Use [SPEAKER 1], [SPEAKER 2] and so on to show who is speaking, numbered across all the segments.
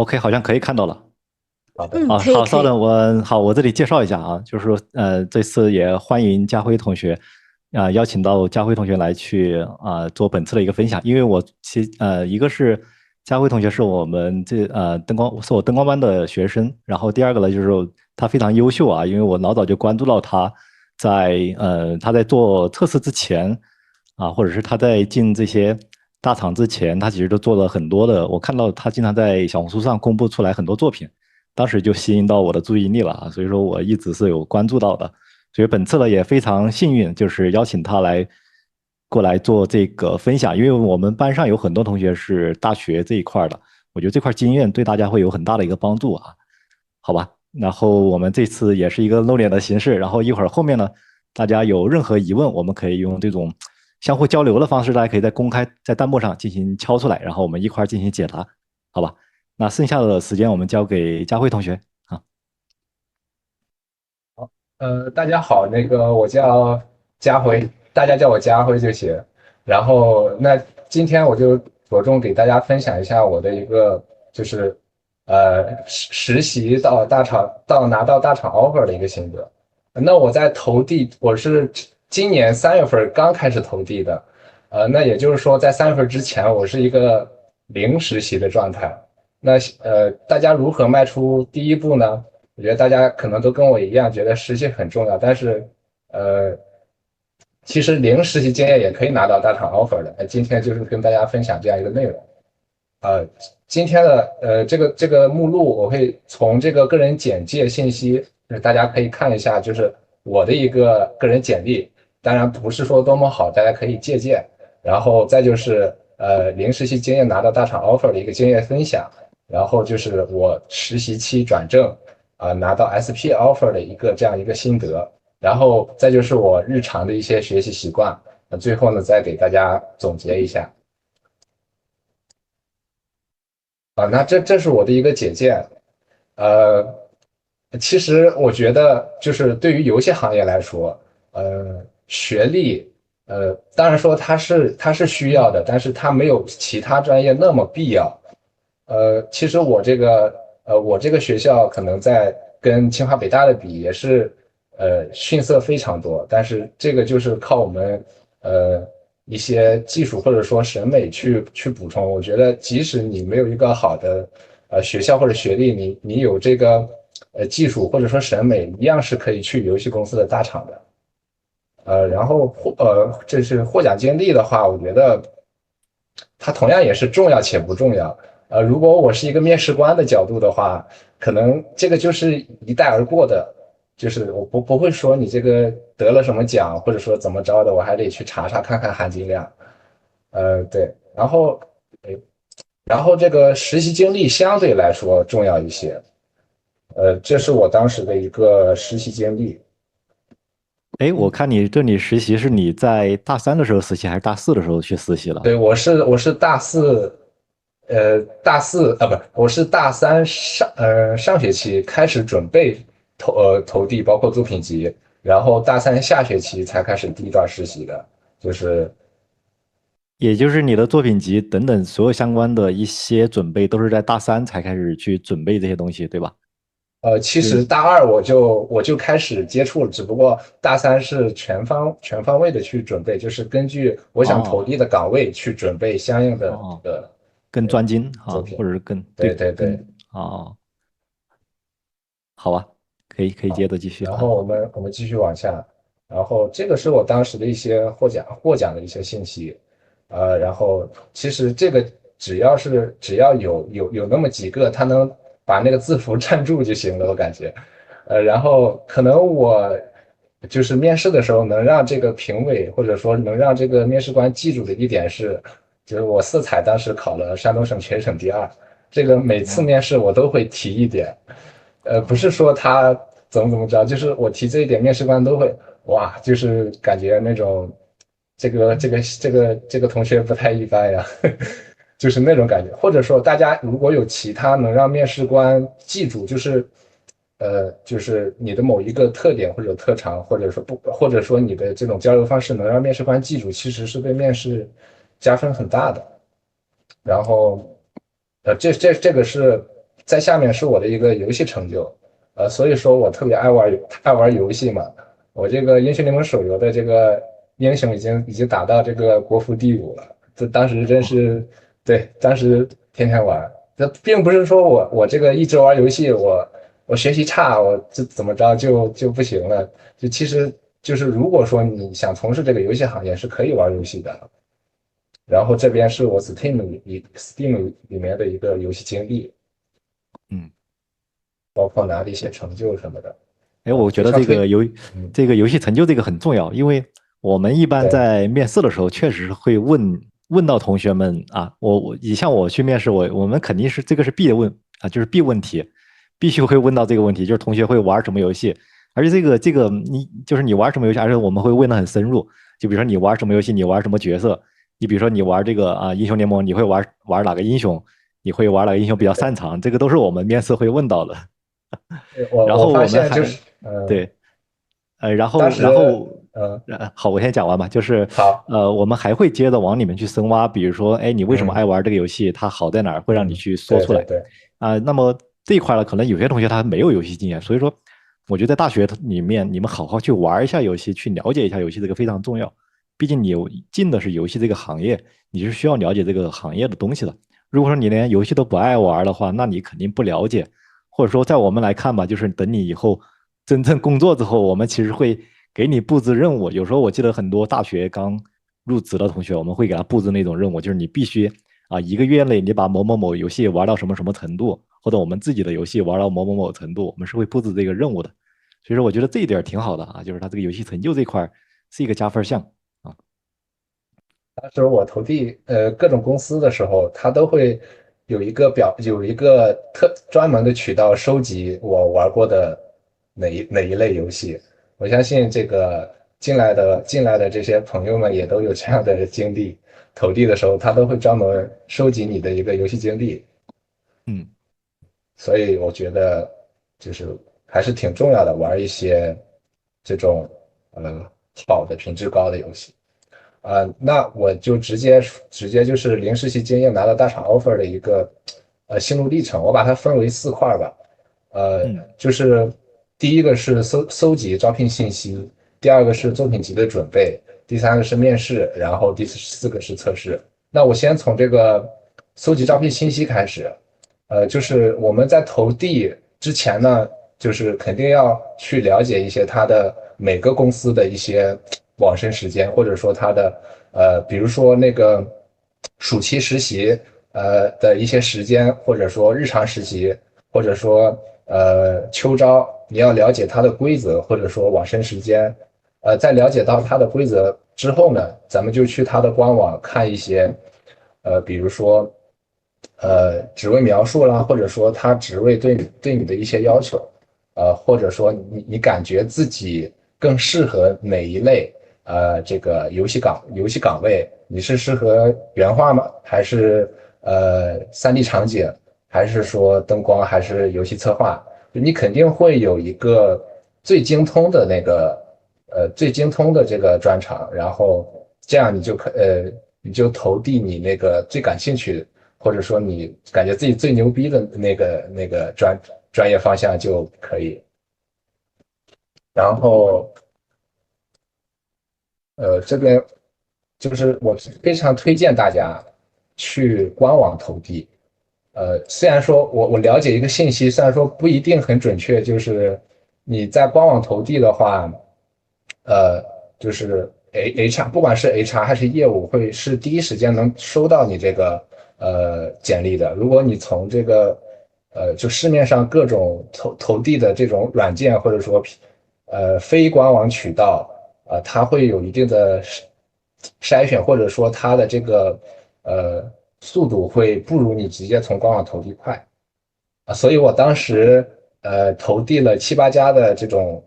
[SPEAKER 1] OK，好像可以看到了。
[SPEAKER 2] 好的。
[SPEAKER 1] 啊，好，稍等，
[SPEAKER 2] 可以可以。
[SPEAKER 1] 我这里介绍一下啊，就是说，这次也欢迎家辉同学，邀请到家辉同学来去做本次的一个分享，因为一个是家辉同学是我们是我灯光班的学生，然后第二个呢就是他非常优秀啊，因为我老早就关注到他在做测试之前或者是他在进这些大厂之前，他其实都做了很多的，我看到他经常在小红书上公布出来很多作品。当时就吸引到我的注意力了啊，所以说我一直是有关注到的，所以本次呢也非常幸运，就是邀请他过来做这个分享，因为我们班上有很多同学是大学这一块的，我觉得这块经验对大家会有很大的一个帮助啊，好吧？然后我们这次也是一个露脸的形式，然后一会儿后面呢，大家有任何疑问，我们可以用这种相互交流的方式，大家可以在弹幕上进行敲出来，然后我们一块进行解答，好吧？那剩下的时间我们交给佳慧同学啊。
[SPEAKER 2] 大家好，我叫家辉，大家叫我家辉就行。然后今天我就着重给大家分享一下我的一个就是实习到大厂到拿到大厂 offer 的一个心得。那我在投递，我是今年3月份刚开始投递的，那也就是说在3月份之前我是一个零实习的状态。大家如何迈出第一步呢？我觉得大家可能都跟我一样，觉得实习很重要，但是，呃，其实零实习经验也可以拿到大厂 offer 的。今天就是跟大家分享这样一个内容。呃，今天的这个目录，我会从这个个人简介信息，就是大家可以看一下，就是我的一个个人简历，当然不是说多么好，大家可以借鉴。然后再就是零实习经验拿到大厂 offer 的一个经验分享，然后就是我实习期转正拿到 SP offer 的这样一个心得，然后再就是我日常的一些学习习惯，最后呢再给大家总结一下。那这是我的一个简介。呃，其实我觉得，就是对于游戏行业来说，学历，当然说它是需要的，但是它没有其他专业那么必要。其实我这个学校可能在跟清华北大的比也是逊色非常多，但是这个就是靠我们一些技术或者说审美去补充。我觉得即使你没有一个好的学校或者学历，你有这个技术或者说审美，一样是可以去游戏公司的大厂的。然后这是获奖经历的话，我觉得它同样也是重要且不重要。如果我是一个面试官的角度的话，可能这个就是一带而过的，就是我不会说你这个得了什么奖，或者说怎么着的，我还得去查查看看含金量。对，然后这个实习经历相对来说重要一些。这是我当时的一个实习经历。
[SPEAKER 1] 哎，我看你这里实习是你在大三的时候实习，还是大四的时候去实习了？
[SPEAKER 2] 对，我是大四，大四不，我是大三上学期开始准备投递，包括作品集，然后大三下学期才开始第一段实习的，就是
[SPEAKER 1] 也就是你的作品集等等所有相关的一些准备，都是在大三才开始去准备这些东西，对吧？
[SPEAKER 2] 其
[SPEAKER 1] 因为
[SPEAKER 2] 实大二我就开始接触了，只不过大三是全方位的去准备，就是根据我想投
[SPEAKER 1] 哦
[SPEAKER 2] 递的岗位去准备相应的
[SPEAKER 1] 哦，更专精或
[SPEAKER 2] 作品。
[SPEAKER 1] 者是更
[SPEAKER 2] 对对对。
[SPEAKER 1] 更好啊，可以接着继续
[SPEAKER 2] 然后我们继续往下，然后这个是我当时的一些获奖的一些信息。然后其实这个只要有那么几个，他能把那个字符站住就行了，我感觉。然后可能我就是面试的时候能让这个评委或者说能让这个面试官记住的一点是，就是我色彩当时考了山东省全省第二，这个每次
[SPEAKER 1] 哦
[SPEAKER 2] 面试我都会提一点。不
[SPEAKER 1] 哦
[SPEAKER 2] 是说他怎么着，就是我提这一点，面试官都会哇，就是感觉那种这个同学不太一般呀，就是那种感觉。或者说，大家如果有其他能让面试官记住，就是你的某一个特点或者特长，或者说不，或者说你的这种交流方式能让面试官记住，其实是对面试加分很大的。然后，这个是在下面是我的一个游戏成就，所以说我特别爱玩游戏嘛。我这个英雄联盟手游的这个英雄已经打到这个国服第5了，这当时真是对，当时天天玩。这并不是说我这个一直玩游戏，我学习差，我这怎么着就不行了。就其实就是如果说你想从事这个游戏行业，是可以玩游戏的。然后这边是我 Steam 里面的一个游戏经历，
[SPEAKER 1] 嗯。
[SPEAKER 2] 包括拿的一些成就什么的，
[SPEAKER 1] 哎，我觉得
[SPEAKER 2] 非常推。嗯，
[SPEAKER 1] 这个游戏成就这个很重要，因为我们一般
[SPEAKER 2] 对，
[SPEAKER 1] 在面试的时候，确实会问到同学们啊，你像我去面试，我们肯定是这个是必问啊，就是必问题，必须会问到这个问题，就是同学会玩什么游戏，而且这个你玩什么游戏，而且我们会问的很深入，就比如说你玩什么游戏，你玩什么角色，你比如说你玩这个英雄联盟，你会玩哪个英雄，你会玩哪个英雄比较擅长，这个都是我们面试会问到的。然后
[SPEAKER 2] 我发
[SPEAKER 1] 我们还
[SPEAKER 2] 现就是，
[SPEAKER 1] 对，然后
[SPEAKER 2] 当时，
[SPEAKER 1] 好，我先讲完吧，就是
[SPEAKER 2] 好，
[SPEAKER 1] 我们还会接着往里面去深挖，比如说，哎，你为什么
[SPEAKER 2] 嗯
[SPEAKER 1] 爱玩这个游戏？它好在哪儿？会让你去说出来
[SPEAKER 2] 对对对，
[SPEAKER 1] 那么这一块呢，可能有些同学他没有游戏经验，所以说，我觉得在大学里面，你们好好去玩一下游戏，去了解一下游戏，这个非常重要。毕竟进的是游戏这个行业，你是需要了解这个行业的东西的。如果说你连游戏都不爱玩的话，那你肯定不了解。或者说在我们来看吧，就是等你以后真正工作之后，我们其实会给你布置任务。有时候我记得很多大学刚入职的同学，我们会给他布置那种任务，就是你必须一个月内你把某某某游戏玩到什么什么程度，或者我们自己的游戏玩到某某某程度，我们是会布置这个任务的。所以说，我觉得这一点挺好的就是他这个游戏成就这块是一个加分项啊。
[SPEAKER 2] 当时我投递各种公司的时候，他都会有一个专门的渠道收集我玩过的哪一类游戏。我相信这个进来的这些朋友们也都有这样的经历，投递的时候他都会专门收集你的一个游戏经历，
[SPEAKER 1] 嗯
[SPEAKER 2] 所以我觉得就是还是挺重要的，玩一些这种好的品质高的游戏。那我就直接就是零实习经验拿到大厂 offer 的一个心路历程，我把它分为4块吧。
[SPEAKER 1] 嗯
[SPEAKER 2] 就是第一个是搜集招聘信息，第二个是作品集的准备，第三个是面试，然后第四个是测试。那我先从这个搜集招聘信息开始。就是我们在投递之前呢，就是肯定要去了解一些它的每个公司的一些网申时间，或者说它的比如说那个暑期实习的一些时间，或者说日常实习，或者说秋招，你要了解它的规则，或者说网申时间。在了解到它的规则之后呢，咱们就去它的官网看一些比如说职位描述啦，或者说他职位对你的一些要求，或者说你感觉自己更适合哪一类这个游戏岗位，你是适合原画吗？还是3D 场景，还是说灯光，还是游戏策划？你肯定会有一个最精通的这个专长，然后这样你就投递你那个最感兴趣，或者说你感觉自己最牛逼的那个专业方向就可以。然后这边就是我非常推荐大家去官网投递。虽然说我了解一个信息，虽然说不一定很准确，就是你在官网投递的话，呃，就是 HR 不管是 HR 还是业务，会是第一时间能收到你这个简历的。如果你从这个就市面上各种投递的这种软件，或者说非官网渠道，它会有一定的筛选，或者说它的这个速度会不如你直接从官网投递快。所以我当时投递了7、8家的这种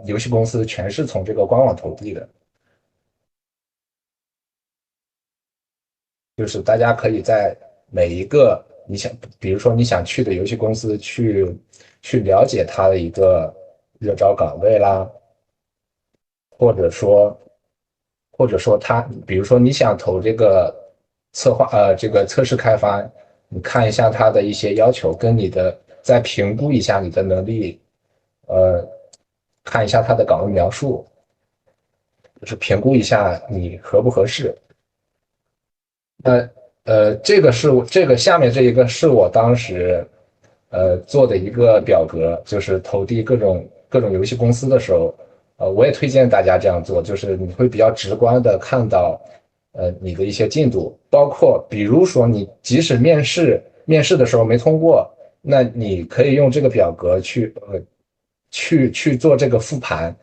[SPEAKER 2] 游戏公司，全是从这个官网投递的。就是大家可以在每一个比如说你想去的游戏公司去了解它的一个热招岗位啦，或者说它，比如说你想投这个这个测试开发，你看一下他的一些要求，跟你的再评估一下你的能力，呃，看一下他的岗位描述，就是评估一下你合不合适。那这个下面这一个是我当时做的一个表格，就是投递各种游戏公司的时候，我也推荐大家这样做，就是你会比较直观的看到你的一些进度，包括比如说你即使面试的时候没通过，那你可以用这个表格去做这个复盘。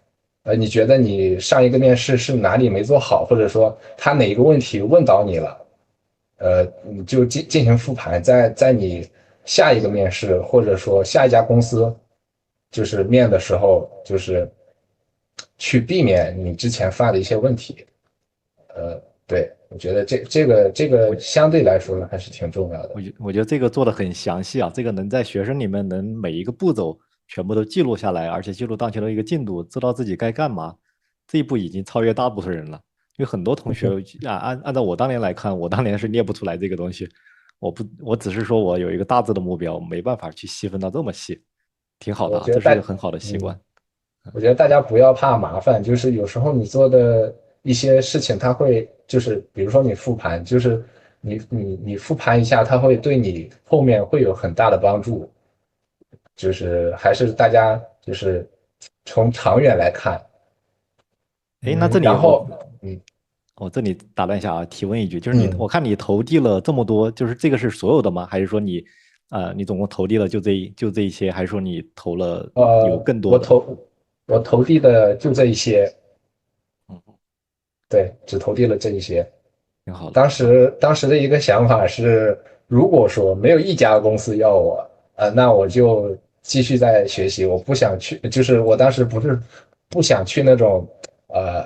[SPEAKER 2] 你觉得你上一个面试是哪里没做好，或者说他哪一个问题问到你了？你就进行复盘，在你下一个面试或者说下一家公司就是面的时候，就是去避免你之前犯的一些问题。对，我觉得这个相对来说还是挺重要的。
[SPEAKER 1] 我觉得这个做的很详细啊，这个能在学生里面能每一个步骤全部都记录下来，而且记录当前的一个进度，知道自己该干嘛，这一步已经超越大部分人了。因为很多同学按照我当年来看，我当年是列不出来这个东西，我只是说我有一个大致的目标，没办法去细分到这么细，挺好的啊，
[SPEAKER 2] 我觉得大
[SPEAKER 1] 这是一个很好的习
[SPEAKER 2] 嗯，
[SPEAKER 1] 惯。
[SPEAKER 2] 我觉得大家不要怕麻烦，就是有时候你做的一些事情，它会就是比如说你复盘，就是你复盘一下，它会对你后面会有很大的帮助。就是还是大家就是从长远来看。
[SPEAKER 1] 哎，那这里
[SPEAKER 2] 然后嗯
[SPEAKER 1] 我这里打断一下啊，提问一句，就是我
[SPEAKER 2] 嗯
[SPEAKER 1] 看你投递了这么多，就是这个是所有的吗？还是说你总共投递了就这一些，还是说你投了有更多的？
[SPEAKER 2] 我投递的就这一些。
[SPEAKER 1] 嗯，
[SPEAKER 2] 对，只投递了这一些。
[SPEAKER 1] 挺好的
[SPEAKER 2] 当
[SPEAKER 1] 啊。
[SPEAKER 2] 时当时的一个想法是，如果说没有一家公司要我，那我就继续在学习。我不想去，就是我当时不想去那种呃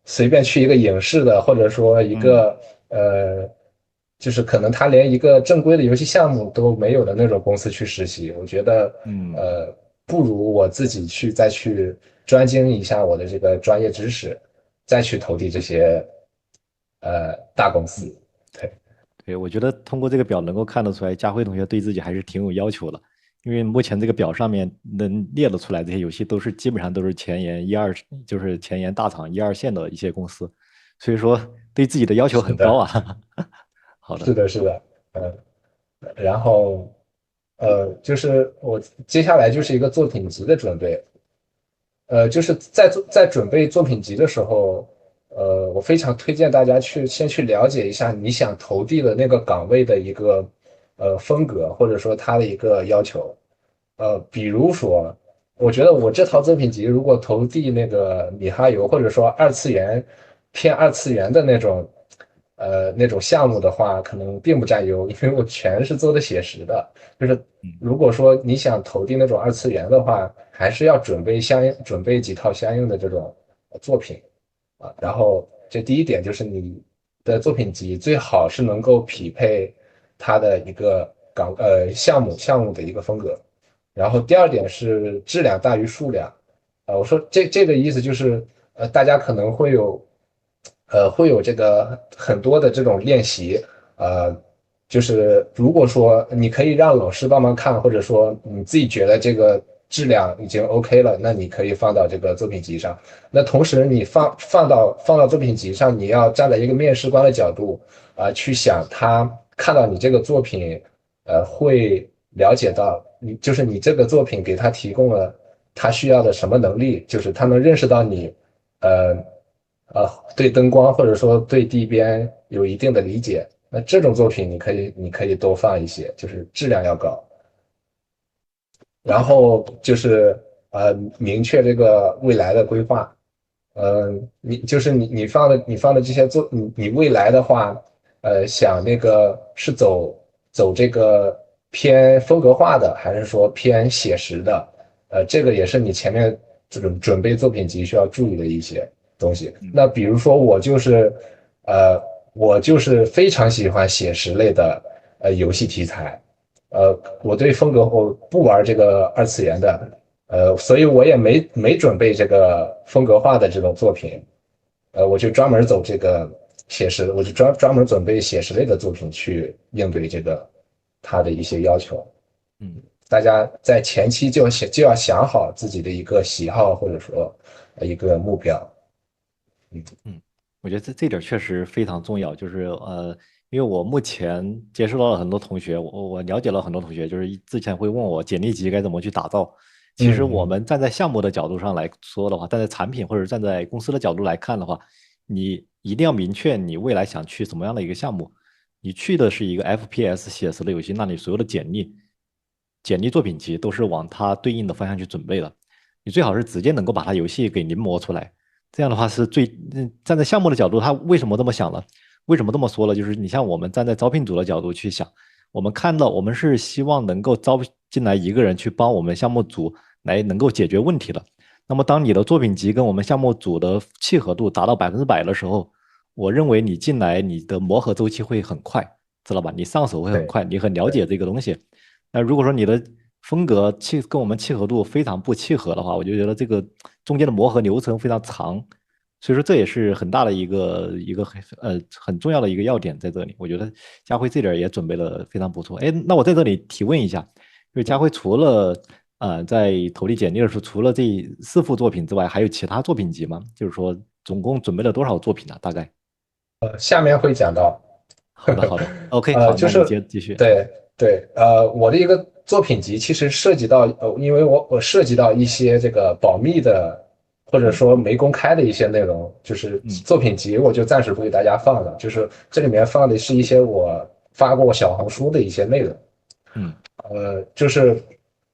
[SPEAKER 2] 随便去一个影视的，或者说一
[SPEAKER 1] 嗯
[SPEAKER 2] 个就是可能他连一个正规的游戏项目都没有的那种公司去实习。我觉得
[SPEAKER 1] 嗯，
[SPEAKER 2] 呃不如我自己再去专精一下我的这个专业知识，再去投递这些大公司。对，
[SPEAKER 1] 对，我觉得通过这个表能够看得出来，佳慧同学对自己还是挺有要求的，因为目前这个表上面能列得出来这些游戏基本上都是前沿一二，就是前沿大厂一二线的一些公司，所以说对自己的要求很高
[SPEAKER 2] 是的，
[SPEAKER 1] 啊。好的。
[SPEAKER 2] 是的，是的。嗯，然后就是我接下来就是一个作品集的准备。就是在准备作品集的时候，我非常推荐大家先去了解一下你想投递的那个岗位的一个风格，或者说它的一个要求。比如说，我觉得我这套作品集如果投递那个米哈游，或者说偏二次元的那种项目的话，可能并不占优，因为我全是做的写实的。就是
[SPEAKER 1] 嗯
[SPEAKER 2] 如果说你想投递那种二次元的话，还是要准备几套相应的这种作品啊。然后这第一点就是你的作品集最好是能够匹配它的一个项目的一个风格。然后第二点是质量大于数量。我说这个意思就是，大家可能会有这个很多的这种练习。呃，就是如果说你可以让老师帮忙看，或者说你自己觉得这个质量已经 OK 了，那你可以放到这个作品集上。那同时你放到作品集上，你要站在一个面试官的角度去想他看到你这个作品，会了解到就是你这个作品给他提供了他需要的什么能力，就是他能认识到你，呃对灯光或者说对地边有一定的理解。那这种作品你可以多放一些，就是质量要高。然后就是明确这个未来的规划。你放的这些你未来的话，想那个是走这个偏风格化的，还是说偏写实的？这个也是你前面准备作品集需要注意的一些东西。
[SPEAKER 1] 嗯
[SPEAKER 2] 那比如说呃，我就是非常喜欢写实类的游戏题材。我对风格我不玩这个二次元的。所以我也没准备这个风格化的这种作品。我就专门走这个写实，我就专门准备写实类的作品去应对这个它的一些要求。
[SPEAKER 1] 嗯
[SPEAKER 2] 大家在前期就要想好自己的一个喜好或者说一个目标。
[SPEAKER 1] 嗯，我觉得这点确实非常重要，就是因为我目前接触到了很多同学，我了解了很多同学，就是之前会问我简历集该怎么去打造。其实我
[SPEAKER 2] 嗯
[SPEAKER 1] 们站在项目的角度上来说的话，站在产品或者站在公司的角度来看的话，你一定要明确你未来想去什么样的一个项目。你去的是一个 FPS 写实的游戏，那你所有的简历作品集都是往它对应的方向去准备的。你最好是直接能够把它游戏给临摹出来。这样的话是站在项目的角度，他为什么这么想了？为什么这么说了？就是你像我们站在招聘组的角度去想，我们看到我们是希望能够招进来一个人去帮我们项目组来能够解决问题的。那么当你的作品集跟我们项目组的契合度达到100%的时候，我认为你进来你的磨合周期会很快，知道吧？你上手会很
[SPEAKER 2] 对
[SPEAKER 1] 快，你很了
[SPEAKER 2] 对。
[SPEAKER 1] 解这个东西。那如果说你的风格跟我们契合度非常不契合的话，我就觉得这个中间的磨合流程非常长，所以说这也是很大的一个很重要的一个要点在这里。我觉得佳辉这点也准备的非常不错。哎，那我在这里提问一下，就是佳辉除了在投递简历的时候，除了这4幅作品之外，还有其他作品集吗？就是说总共准备了多少作品呢？大概？
[SPEAKER 2] 下面会讲到。
[SPEAKER 1] 好的，好的，OK，好，那你
[SPEAKER 2] 就是
[SPEAKER 1] 继续。
[SPEAKER 2] 对对，我的一个作品集其实涉及到，因为我涉及到一些这个保密的，或者
[SPEAKER 1] 嗯
[SPEAKER 2] 说没公开的一些内容，就是
[SPEAKER 1] 嗯
[SPEAKER 2] 作品集我就暂时不给大家放了，就是这里面放的是一些我发过小红书的一些内容。
[SPEAKER 1] 嗯
[SPEAKER 2] 就是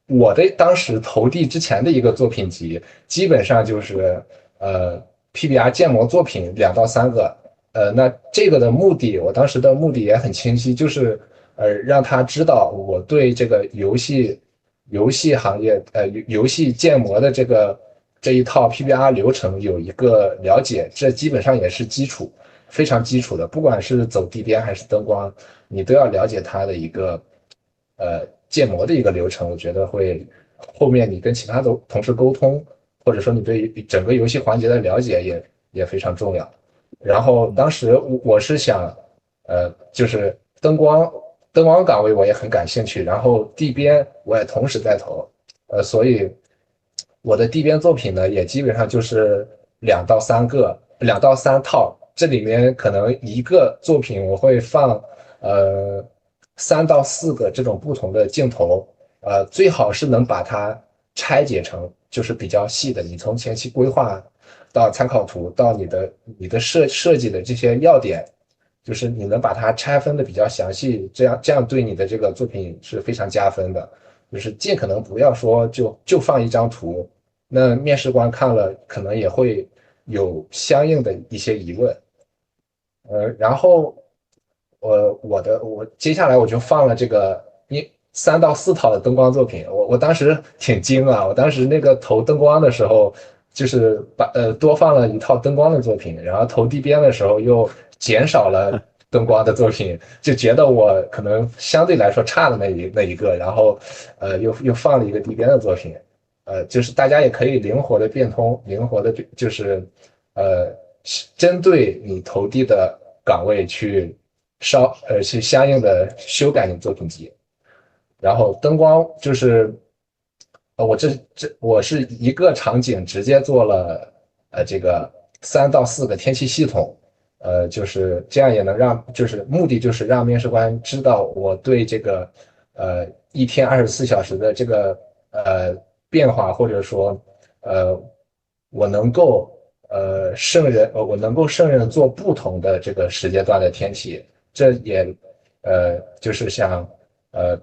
[SPEAKER 2] 我的当时投递之前的一个作品集，基本上就是PBR 建模作品2到3个。那这个的目的，我当时的目的也很清晰，就是让他知道我对这个游戏行业游戏建模的这一套 PBR 流程有一个了解，这基本上也是基础，非常基础的，不管是走地边还是灯光，你都要了解它的一个建模的一个流程。我觉得会后面你跟其他的同事沟通，或者说你对整个游戏环节的了解也非常重要。然后
[SPEAKER 1] 嗯
[SPEAKER 2] 当时我是想，就是灯光岗位我也很感兴趣，然后地边我也同时在投，所以我的地边作品呢也基本上就是2到3套，这里面可能一个作品我会放呃3到4个这种不同的镜头，最好是能把它拆解成就是比较细的，你从前期规划到参考图到你的设计的这些要点，就是你能把它拆分的比较详细，这样对你的这个作品是非常加分的。就是尽可能不要说就放一张图，那面试官看了可能也会有相应的一些疑问。然后我接下来我就放了这个3到4套的灯光作品，我当时挺惊啊，我当时那个投灯光的时候，就是多放了一套灯光的作品，然后投地边的时候又减少了灯光的作品，就觉得我可能相对来说差的那一个，然后又放了一个地边的作品。就是大家也可以灵活的变通，灵活的就是呃针对你投递的岗位去相应的修改你作品集。然后灯光就是我是一个场景直接做了这个3到4个天气系统。就是这样也能让就是目的就是让面试官知道我对这个一天24小时的这个变化，或者说呃我能够我能够胜任做不同的这个时间段的天气。这也就是想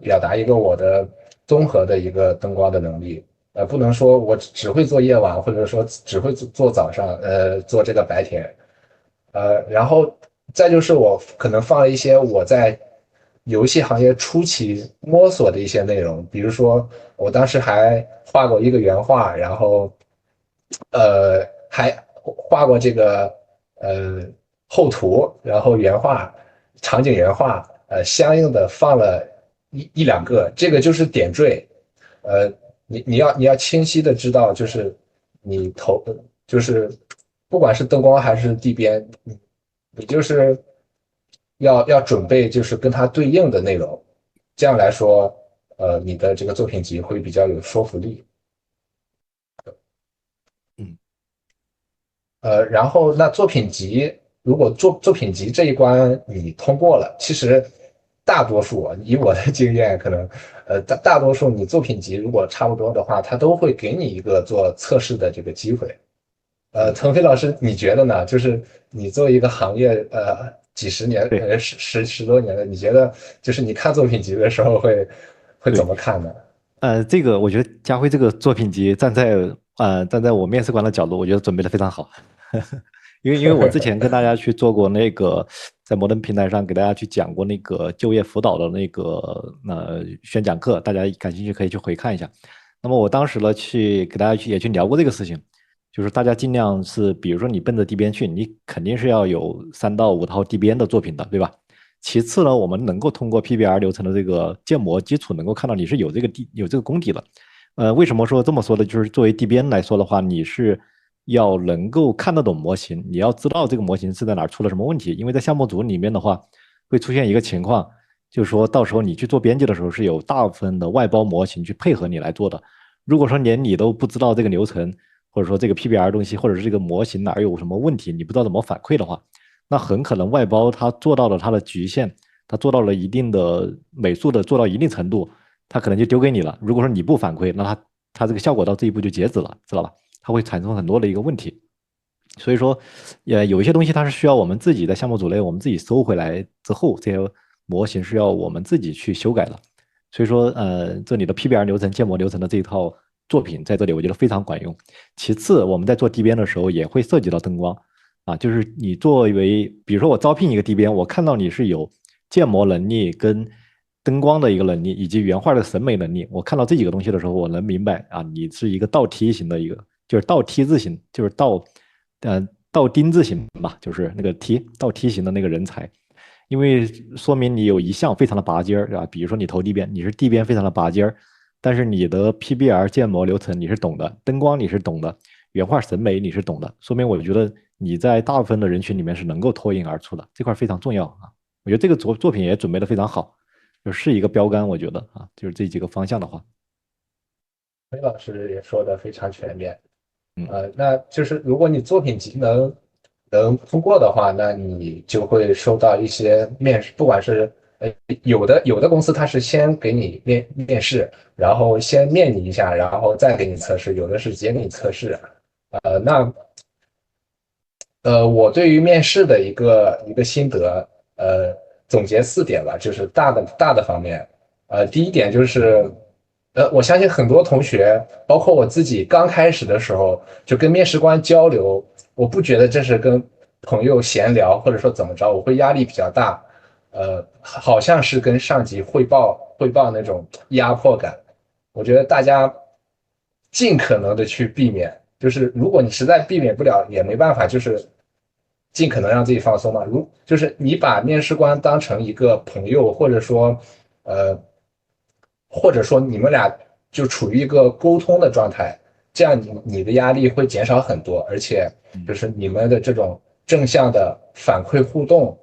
[SPEAKER 2] 表达一个我的综合的一个灯光的能力。不能说我只会做夜晚，或者说只会做早上，做这个白天。然后再就是我可能放了一些我在游戏行业初期摸索的一些内容，比如说我当时还画过一个原画，然后还画过这个后图，然后原画场景原画，相应的放了一两个，这个就是点缀。呃，你要清晰的知道，就是你就是不管是灯光还是地边，你就是要准备就是跟它对应的内容。这样来说，你的这个作品集会比较有说服力。
[SPEAKER 1] 嗯，
[SPEAKER 2] 然后那作品集，如果作品集这一关你通过了，其实大多数啊，以我的经验，可能大多数你作品集如果差不多的话，他都会给你一个做测试的这个机会。腾飞老师，你觉得呢？就是你作为一个行业几十年
[SPEAKER 1] 对
[SPEAKER 2] 十多年的，你觉得就是你看作品集的时候会怎
[SPEAKER 1] 对，
[SPEAKER 2] 么看呢？
[SPEAKER 1] 这个我觉得家辉这个作品集站在我面试官的角度，我觉得准备的非常好。因为我之前跟大家去做过那个在摩登平台上给大家去讲过那个就业辅导的那个宣讲课，大家感兴趣可以去回看一下。那么我当时呢去给大家也去聊过这个事情，就是大家尽量是，比如说你奔着 D 编去，你肯定是要有3到5套 D 编的作品的，对吧？其次呢，我们能够通过 PBR 流程的这个建模基础，能够看到你是有这个功底的。为什么说这么说呢？就是作为 D 编来说的话，你是要能够看得懂模型，你要知道这个模型是在哪儿出了什么问题。因为在项目组里面的话，会出现一个情况，就是说到时候你去做编辑的时候，是有大部分的外包模型去配合你来做的。如果说连你都不知道这个流程，或者说这个 PBR 东西，或者是这个模型哪儿有什么问题，你不知道怎么反馈的话，那很可能外包它做到了它的局限，它做到了一定的美术的做到一定程度，它可能就丢给你了。如果说你不反馈，那它这个效果到这一步就截止了，知道吧？它会产生很多的一个问题。所以说，有一些东西它是需要我们自己在项目组内我们自己收回来之后，这些模型是要我们自己去修改的。所以说，这里的 PBR 流程、建模流程的这一套作品在这里我觉得非常管用。其次，我们在做 D 编的时候也会涉及到灯光啊，就是你作为，比如说我招聘一个 D 编，我看到你是有建模能力跟灯光的一个能力，以及原画的审美能力，我看到这几个东西的时候，我能明白啊，你是一个倒梯形的一个，就是倒梯字形，就是倒丁字形吧，就是那个倒梯形的那个人才。因为说明你有一项非常的拔尖儿，对吧？比如说你投地边，你是地边非常的拔尖儿，但是你的 PBR 建模流程你是懂的，灯光你是懂的，原画审美你是懂的，说明我觉得你在大部分的人群里面是能够脱颖而出的，这块非常重要啊。我觉得这个作品也准备的非常好，就是一个标杆，我觉得啊，就是这几个方向的话，
[SPEAKER 2] 飞老师也说的非常全面。
[SPEAKER 1] 嗯
[SPEAKER 2] 那就是如果你作品集能通过的话，那你就会收到一些面试，不管是有的公司它是先给你面试，然后先面你一下，然后再给你测试，有的是直接给你测试。那我对于面试的一个心得，总结4点吧，就是大的方面。第一点就是，我相信很多同学，包括我自己，刚开始的时候就跟面试官交流，我不觉得这是跟朋友闲聊，或者说怎么着，我会压力比较大，好像是跟上级汇报那种压迫感。我觉得大家尽可能的去避免，就是如果你实在避免不了，也没办法，就是尽可能让自己放松嘛。就是你把面试官当成一个朋友，呃，或者说你们俩就处于一个沟通的状态，这样你的压力会减少很多，而且就
[SPEAKER 1] 嗯
[SPEAKER 2] 是你们的这种正向的反馈互动，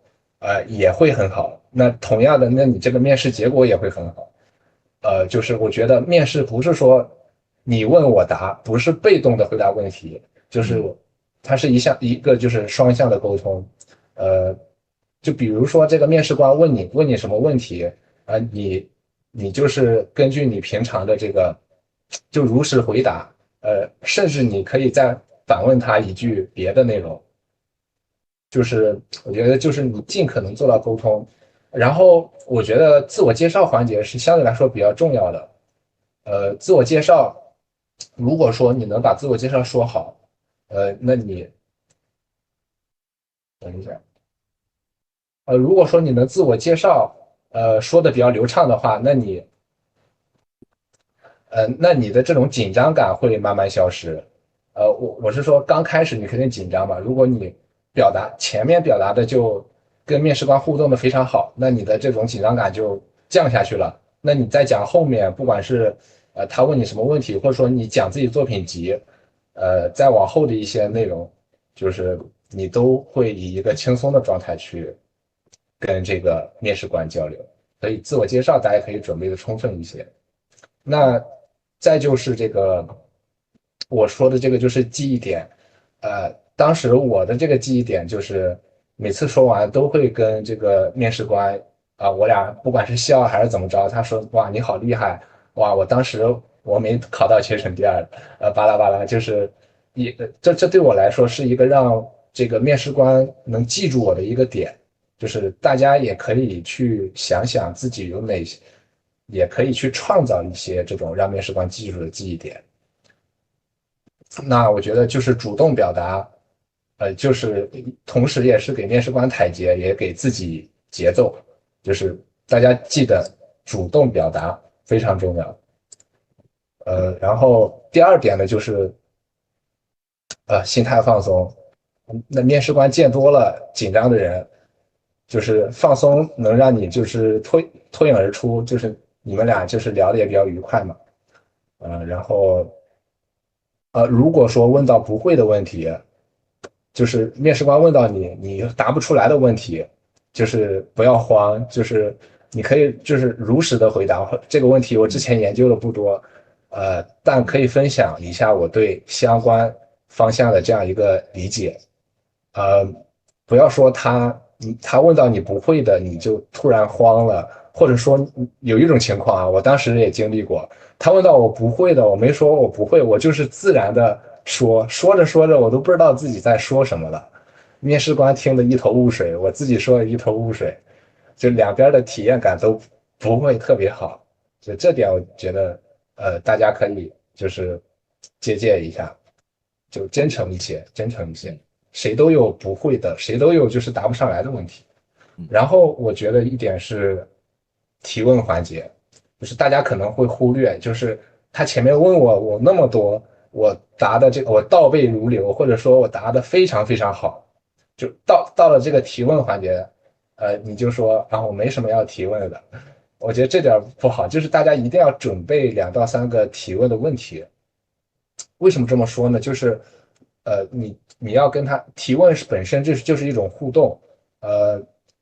[SPEAKER 2] 也会很好。那同样的，那你这个面试结果也会很好。就是我觉得面试不是说你问我答，不是被动的回答问题，就是
[SPEAKER 1] 嗯
[SPEAKER 2] 它是一个就是双向的沟通。呃，就比如说这个面试官问你什么问题，你就是根据你平常的这个就如实回答，甚至你可以再反问他一句别的内容，就是我觉得就是你尽可能做到沟通。然后我觉得自我介绍环节是相对来说比较重要的。自我介绍，如果说你能把自我介绍说好，那你等一下，如果说你能自我介绍，说的比较流畅的话，那你的这种紧张感会慢慢消失。我是说刚开始你肯定紧张嘛，如果你前面表达的就跟面试官互动的非常好，那你的这种紧张感就降下去了。那你再讲后面，不管是他问你什么问题，或者说你讲自己作品集，再往后的一些内容，就是你都会以一个轻松的状态去跟这个面试官交流。可以自我介绍，大家可以准备的充分一些。那再就是这个我说的这个就是记忆点，当时我的这个记忆点就是每次说完都会跟这个面试官我俩不管是笑还是怎么着，他说哇你好厉害，哇我当时我没考到全省第二，巴拉巴拉，就是这对我来说是一个让这个面试官能记住我的一个点，就是大家也可以去想想自己有哪些，也可以去创造一些这种让面试官记住的记忆点。那我觉得就是主动表达，就是同时也是给面试官台阶，也给自己节奏，就是大家记得主动表达非常重要。然后第二点呢，就是心态放松。那面试官见多了紧张的人，就是放松能让你就是脱颖而出，就是你们俩就是聊的也比较愉快嘛。然后如果说问到不会的问题，就是面试官问到你答不出来的问题，就是不要慌，就是你可以就是如实的回答这个问题。我之前研究的不多，但可以分享一下我对相关方向的这样一个理解。呃，不要说他问到你不会的，你就突然慌了，或者说有一种情况啊，我当时也经历过，他问到我不会的，我没说我不会，我就是自然的说着说着，我都不知道自己在说什么了。面试官听得一头雾水，我自己说的一头雾水，就两边的体验感都不会特别好。就这点，我觉得大家可以就是借鉴一下，就真诚一些，真诚一些。谁都有不会的，谁都有就是答不上来的问题。然后我觉得一点是提问环节，就是大家可能会忽略，就是他前面问我那么多，我答的这个我倒背如流，或者说我答的非常非常好，就到了这个提问环节，你就说我没什么要提问的。我觉得这点不好，就是大家一定要准备2到3个提问的问题。为什么这么说呢？就是你要跟他提问本身就是一种互动，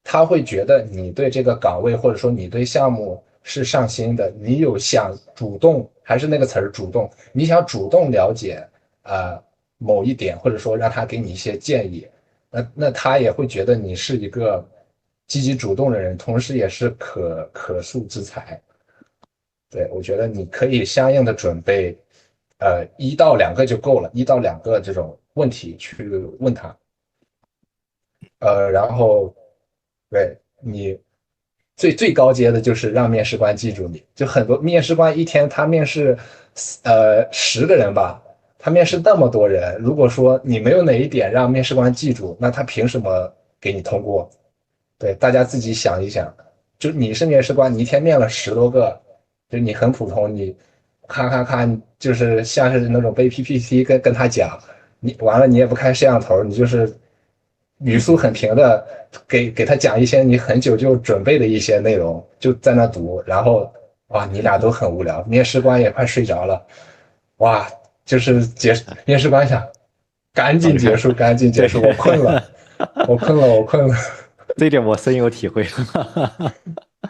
[SPEAKER 2] 他会觉得你对这个岗位或者说你对项目是上心的，你有想主动，还是那个词儿主动，你想主动了解某一点，或者说让他给你一些建议，那他也会觉得你是一个积极主动的人，同时也是可塑之才。对，我觉得你可以相应的准备1到2个就够了，1到2个这种问题去问他。然后对你最高阶的就是让面试官记住你，就很多面试官一天他面试10个人吧，他面试那么多人，如果说你没有哪一点让面试官记住，那他凭什么给你通过？对，大家自己想一想，就你是面试官，你一天面了10多个，就你很普通，你咔咔咔，就是像是那种背 PPT 跟他讲，你完了你也不开摄像头，你就是语速很平的给他讲一些你很久就准备的一些内容，就在那读，然后哇，你俩都很无聊，面试官也快睡着了，哇，就是面试官想赶紧结束，赶紧结束，我困了，我困了，我困了。
[SPEAKER 1] 这一点我深有体会。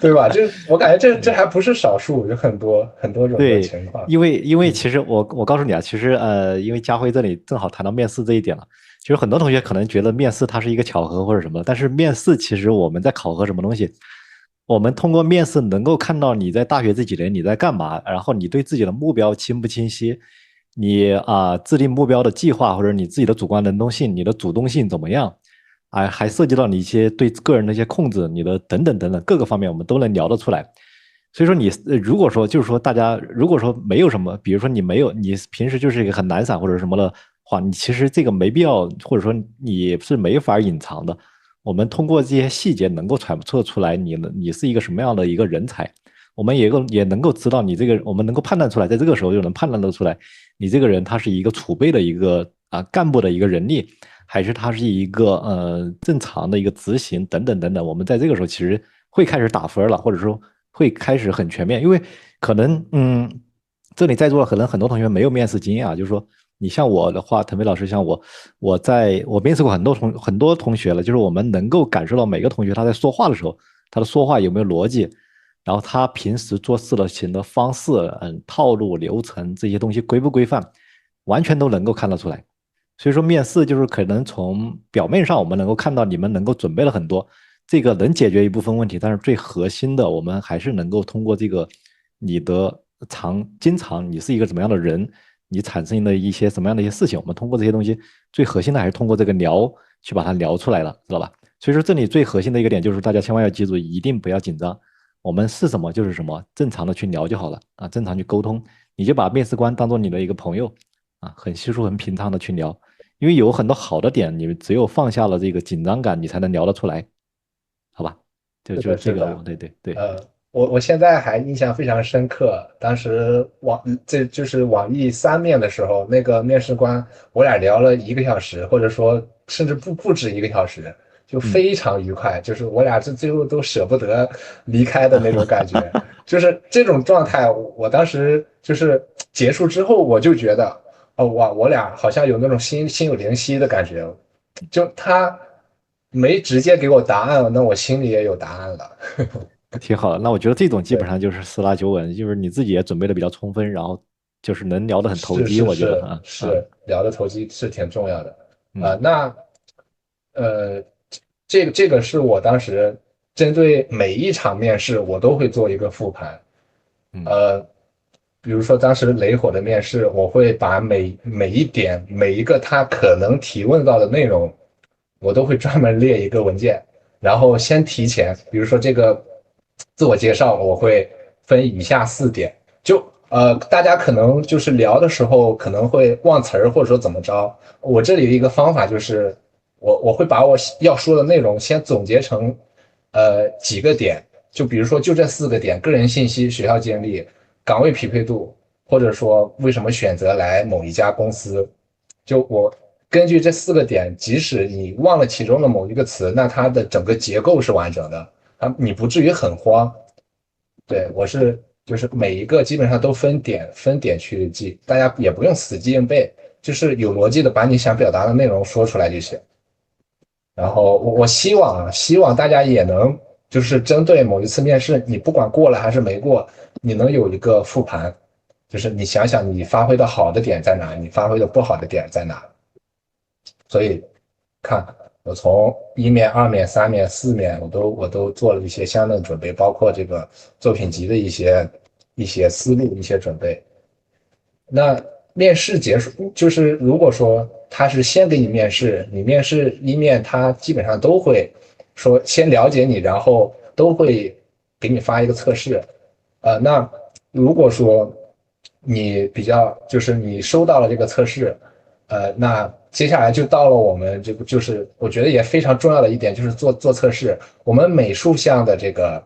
[SPEAKER 2] 对吧？我感觉这还不是少数，有很多很多种的
[SPEAKER 1] 对，
[SPEAKER 2] 情况。
[SPEAKER 1] 因为其实我告诉你啊，其实因为佳辉这里正好谈到面试这一点了，其实很多同学可能觉得面试它是一个巧合或者什么，但是面试其实我们在考核什么东西，我们通过面试能够看到你在大学这几年你在干嘛，然后你对自己的目标清不清晰，你制定目标的计划或者你自己的主观能动性，你的主动性怎么样，还涉及到你一些对个人的一些控制，你的等等等等各个方面，我们都能聊得出来。所以说你如果说就是说大家如果说没有什么，比如说你没有你平时就是一个很懒散或者什么的话，你其实这个没必要，或者说你是没法隐藏的。我们通过这些细节能够揣测出来你是一个什么样的一个人才，我们也能够知道你这个，我们能够判断出来，在这个时候就能判断得出来，你这个人他是一个储备的一个干部的一个人力，还是他是一个正常的一个执行等等等等。我们在这个时候其实会开始打分了，或者说会开始很全面，因为可能这里在座的可能很多同学没有面试经验啊，就是说你像我的话，腾飞老师像我面试过很多同学了，就是我们能够感受到每个同学他在说话的时候，他的说话有没有逻辑，然后他平时做事的行的方式，套路、流程这些东西规不规范，完全都能够看得出来。所以说面试就是可能从表面上我们能够看到你们能够准备了很多，这个能解决一部分问题，但是最核心的我们还是能够通过这个你的经常你是一个怎么样的人，你产生的一些什么样的一些事情，我们通过这些东西最核心的还是通过这个聊去把它聊出来了，知道吧？所以说这里最核心的一个点就是大家千万要记住，一定不要紧张，我们是什么就是什么，正常的去聊就好了啊，正常去沟通，你就把面试官当做你的一个朋友啊，很稀疏很平常的去聊。因为有很多好的点，你只有放下了这个紧张感，你才能聊得出来，好吧？
[SPEAKER 2] 是的，
[SPEAKER 1] 就这个，
[SPEAKER 2] 是的。
[SPEAKER 1] 对对对，
[SPEAKER 2] 呃，我现在还印象非常深刻，当时这就是网易3面的时候，那个面试官我俩聊了1个小时，或者说甚至不止1个小时，就
[SPEAKER 1] 嗯，
[SPEAKER 2] 非常愉快，就是我俩这最后都舍不得离开的那种感觉，就是这种状态，我当时就是结束之后，我就觉得，哦哇，我俩好像有那种心有灵犀的感觉，就他没直接给我答案，那我心里也有答案了。
[SPEAKER 1] 挺好的。那我觉得这种基本
[SPEAKER 2] 对。
[SPEAKER 1] 上就是4拉9稳，就是你自己也准备的比较充分，然后就是能聊得很投
[SPEAKER 2] 是
[SPEAKER 1] 机，我觉得
[SPEAKER 2] 是是
[SPEAKER 1] 啊啊
[SPEAKER 2] 是，聊的投机是挺重要的。
[SPEAKER 1] 嗯
[SPEAKER 2] 那呃，这个是我当时针对每一场面试，我都会做一个复盘。
[SPEAKER 1] 嗯
[SPEAKER 2] 呃，比如说当时雷火的面试，我会把每一点每一个他可能提问到的内容，我都会专门列一个文件，然后先提前，比如说这个自我介绍，我会分以下4点。就大家可能就是聊的时候可能会忘词儿，或者说怎么着。我这里的一个方法就是，我会把我要说的内容先总结成几个点，就比如说就这4个点：个人信息、学校简历、岗位匹配度，或者说为什么选择来某一家公司。就我根据这4个点，即使你忘了其中的某一个词，那它的整个结构是完整的，你不至于很慌。对，我是就是每一个基本上都分点去记，大家也不用死记硬背，就是有逻辑的把你想表达的内容说出来就行。然后我希望大家也能就是针对某一次面试，你不管过了还是没过，你能有一个复盘，就是你想想你发挥的好的点在哪，你发挥的不好的点在哪。所以看我从1面、2面、3面、4面，我都做了一些相应的准备，包括这个作品集的一些思路、一些准备。那面试结束，就是如果说他是先给你面试，你面试1面，他基本上都会说先了解你，然后都会给你发一个测试。那如果说你比较就是你收到了这个测试，那接下来就到了我们这个就是我觉得也非常重要的一点，就是做测试。我们美术项的这个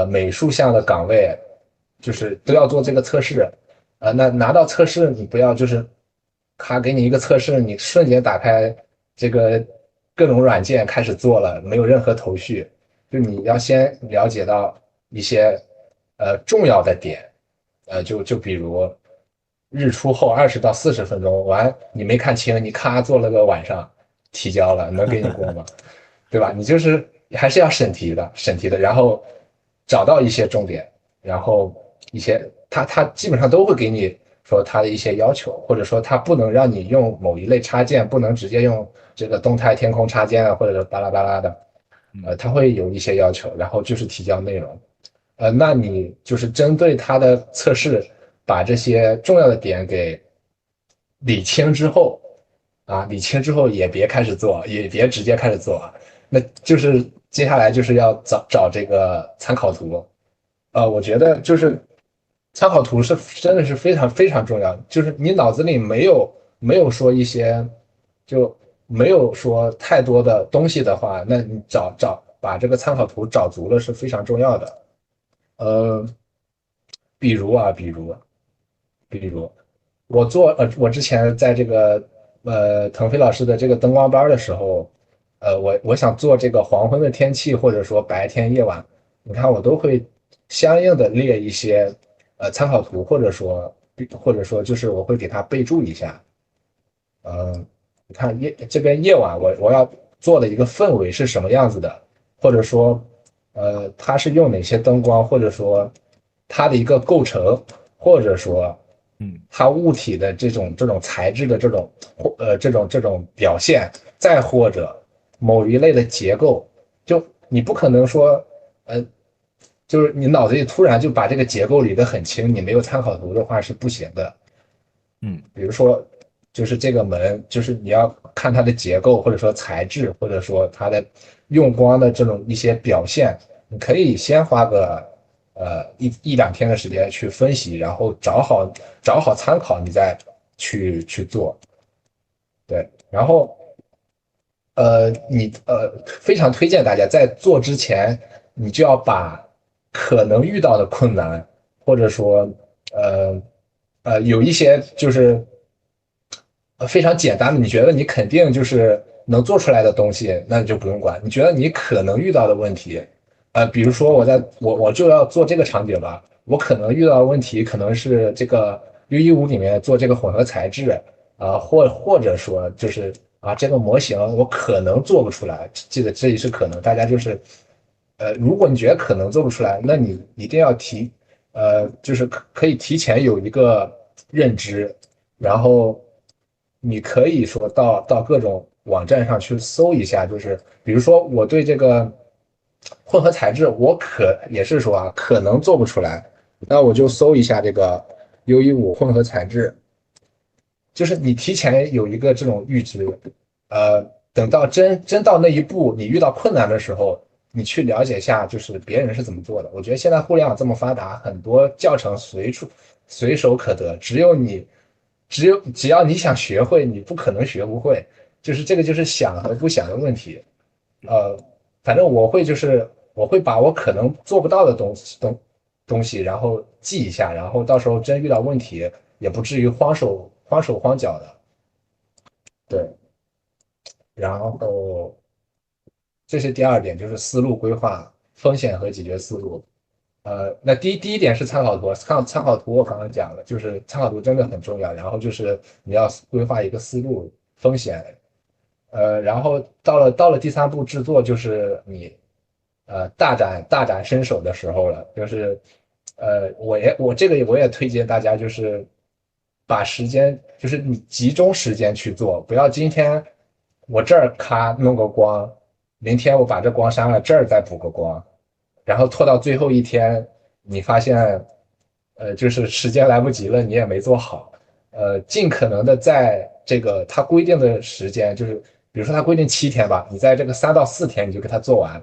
[SPEAKER 2] 美术项的岗位，就是都要做这个测试。那拿到测试，你不要就是他给你一个测试，你瞬间打开这个各种软件开始做了，没有任何头绪。就你要先了解到一些重要的点，就比如日出后20到40分钟，完你没看清，你咔做了个晚上提交了，能给你过吗？对吧？你就是还是要审题的，然后找到一些重点，然后一些他基本上都会给你说他的一些要求，或者说他不能让你用某一类插件，不能直接用这个动态天空插件啊，或者是巴拉巴拉的，
[SPEAKER 1] 嗯
[SPEAKER 2] 他会有一些要求，然后就是提交内容。那你就是针对他的测试，把这些重要的点给理清之后，理清之后也别开始做，也别直接开始做，那就是接下来就是要找这个参考图。我觉得就是参考图是真的是非常非常重要，就是你脑子里没有说一些就没有说太多的东西的话，那你把这个参考图找足了是非常重要的。呃，比如啊，比如我之前在这个腾飞老师的这个灯光班的时候，我想做这个黄昏的天气，或者说白天夜晚，你看我都会相应的列一些参考图，或者说就是我会给他备注一下。你看这边夜晚我要做的一个氛围是什么样子的，或者说它是用哪些灯光，或者说它的一个构成，或者说它物体的这种材质的这种表现，再或者某一类的结构，就你不可能说，就是你脑子里突然就把这个结构理得很清，你没有参考图的话是不行的。比如说，就是这个门，就是你要看它的结构，或者说材质，或者说它的用光的这种一些表现，你可以先花个一两天的时间去分析，然后找好参考，你再去做。对，然后你非常推荐大家在做之前，你就要把可能遇到的困难，或者说有一些就是非常简单的，你觉得你肯定就是能做出来的东西，那你就不用管。你觉得你可能遇到的问题，比如说我就要做这个场景吧，我可能遇到的问题可能是这个 U15里面做这个混合材质或者说就是这个模型我可能做不出来，记得这里是可能，大家就是如果你觉得可能做不出来，那你一定要就是可以提前有一个认知，然后你可以说到各种网站上去搜一下，就是比如说我对这个混合材质，我也是说可能做不出来，那我就搜一下这个 U15混合材质，就是你提前有一个这种预知，等到真到那一步，你遇到困难的时候，你去了解一下，就是别人是怎么做的。我觉得现在互联网这么发达，很多教程随手可得，只要你想学会，你不可能学不会，就是这个就是想和不想的问题。呃，反正我会把我可能做不到的东西，然后记一下，然后到时候真遇到问题，也不至于慌手慌脚的。对，然后这是第二点，就是思路规划、风险和解决思路。那第一点是参考图，参考图我刚刚讲了，就是参考图真的很重要。然后就是你要规划一个思路、风险，然后到了第三步制作，就是你大展身手的时候了，就是我也推荐大家就是把时间就是你集中时间去做，不要今天我这儿咔弄个光，明天我把这光删了，这儿再补个光，然后拖到最后一天，你发现就是时间来不及了，你也没做好。尽可能的在这个他规定的时间，就是比如说他规定7天吧，你在这个3到4天你就给他做完。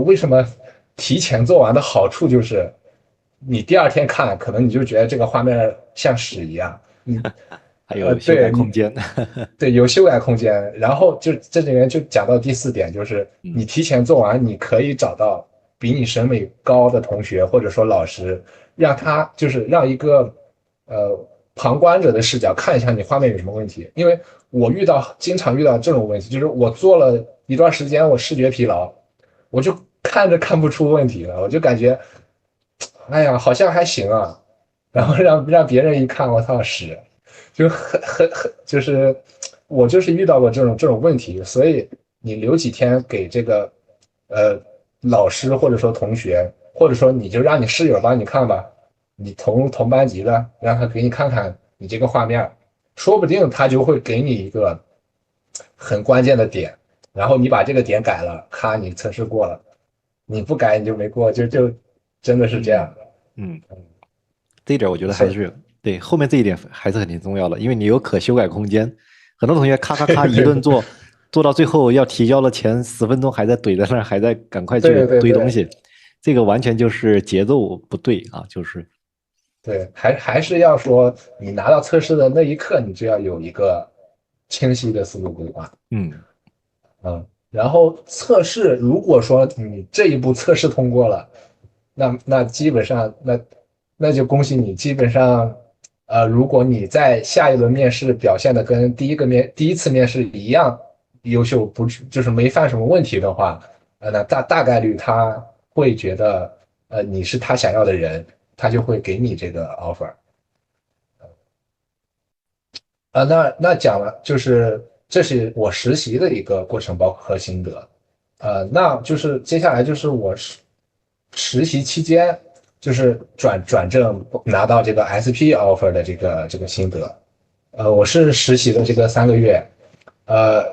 [SPEAKER 2] 为什么提前做完的好处就是，你第二天看，可能你就觉得这个画面像屎一样。
[SPEAKER 1] 还有修改
[SPEAKER 2] 对
[SPEAKER 1] 空间。
[SPEAKER 2] 对，有修改空间。然后就这里面就讲到第4点，就是你提前做完，你可以找到比你审美高的同学或者说老师，让他就是让一个旁观者的视角看一下你画面有什么问题。因为我经常遇到这种问题，就是我做了一段时间，我视觉疲劳，我就看着看不出问题了，我就感觉，哎呀，好像还行啊，然后让别人一看，我操屎，就就是我就是遇到过这种问题，所以你留几天给这个呃老师或者说同学，或者说你就让你室友帮你看吧，你同班级的，让他给你看看你这个画面，说不定他就会给你一个很关键的点，然后你把这个点改了，咔，你测试过了，你不改你就没过，就真的是这样的。
[SPEAKER 1] 嗯，这一点我觉得还
[SPEAKER 2] 是，
[SPEAKER 1] 是对后面这一点还是挺重要的，因为你有可修改空间。很多同学咔咔咔一顿做，做到最后要提交了前10分钟还在怼在那儿，还在赶快去
[SPEAKER 2] 对对对
[SPEAKER 1] 堆东西，这个完全就是节奏不对啊，就是
[SPEAKER 2] 对，还是要说，你拿到测试的那一刻，你就要有一个清晰的思路规划。
[SPEAKER 1] 嗯
[SPEAKER 2] 然后测试，如果说你这一步测试通过了，那基本上那就恭喜你，基本上，如果你在下一轮面试表现的跟第一次面试一样优秀，不就是没犯什么问题的话，那大概率他会觉得，你是他想要的人，他就会给你这个 offer。那讲了，就是这是我实习的一个过程，包括和心得。那就是接下来就是我实习期间，就是转正拿到这个 SP offer 的这个心得。我是实习的这个3个月，呃，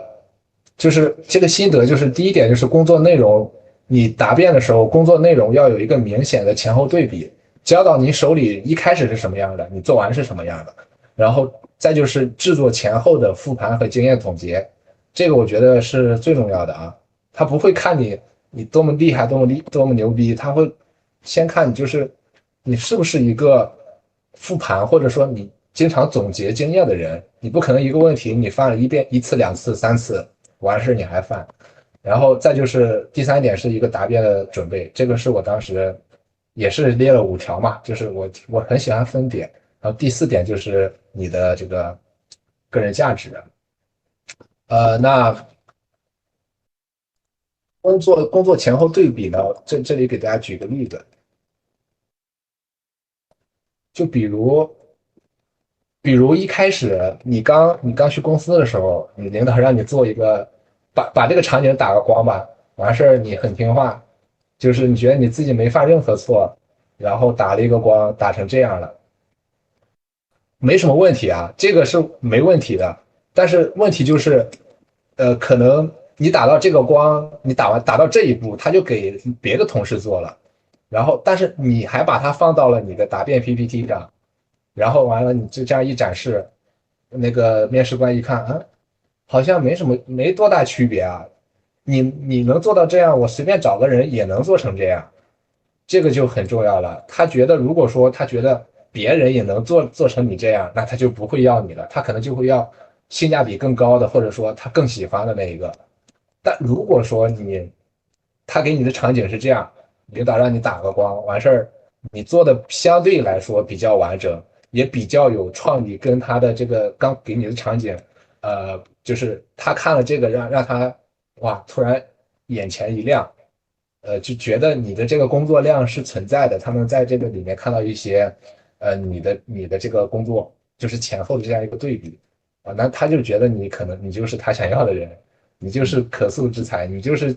[SPEAKER 2] 就是这个心得就是第一点就是工作内容，你答辩的时候工作内容要有一个明显的前后对比，交到你手里一开始是什么样的，你做完是什么样的，然后再就是制作前后的复盘和经验总结，这个我觉得是最重要的啊。他不会看你多么厉害，多么牛逼，他会先看你就是你是不是一个复盘，或者说你经常总结经验的人。你不可能一个问题你犯了一次、2次、3次，完事你还犯。然后再就是第三点是一个答辩的准备，这个是我当时也是列了5条嘛，就是我很喜欢分点。然后第4点就是你的这个个人价值。那工作前后对比呢，这里给大家举个例子，就比如一开始你刚去公司的时候，你领导让你做一个把这个场景打个光吧，完事儿你很听话，就是你觉得你自己没犯任何错，然后打了一个光，打成这样了，没什么问题啊，这个是没问题的。但是问题就是，可能你打到这个光，你打到这一步，他就给别的同事做了，然后但是你还把它放到了你的答辩 PPT 上，然后完了你就这样一展示，那个面试官一看，好像没多大区别啊，你能做到这样，我随便找个人也能做成这样，这个就很重要了。他觉得如果说他觉得别人也能做成你这样，那他就不会要你了，他可能就会要性价比更高的，或者说他更喜欢的那一个。但如果说他给你的场景是这样，领导让你打个光，完事儿，你做的相对来说比较完整，也比较有创意，跟他的这个刚给你的场景，就是他看了这个让他哇，突然眼前一亮，就觉得你的这个工作量是存在的，他们在这个里面看到一些，你的这个工作就是前后的这样一个对比啊，那他就觉得你就是他想要的人，你就是可塑之才，你就是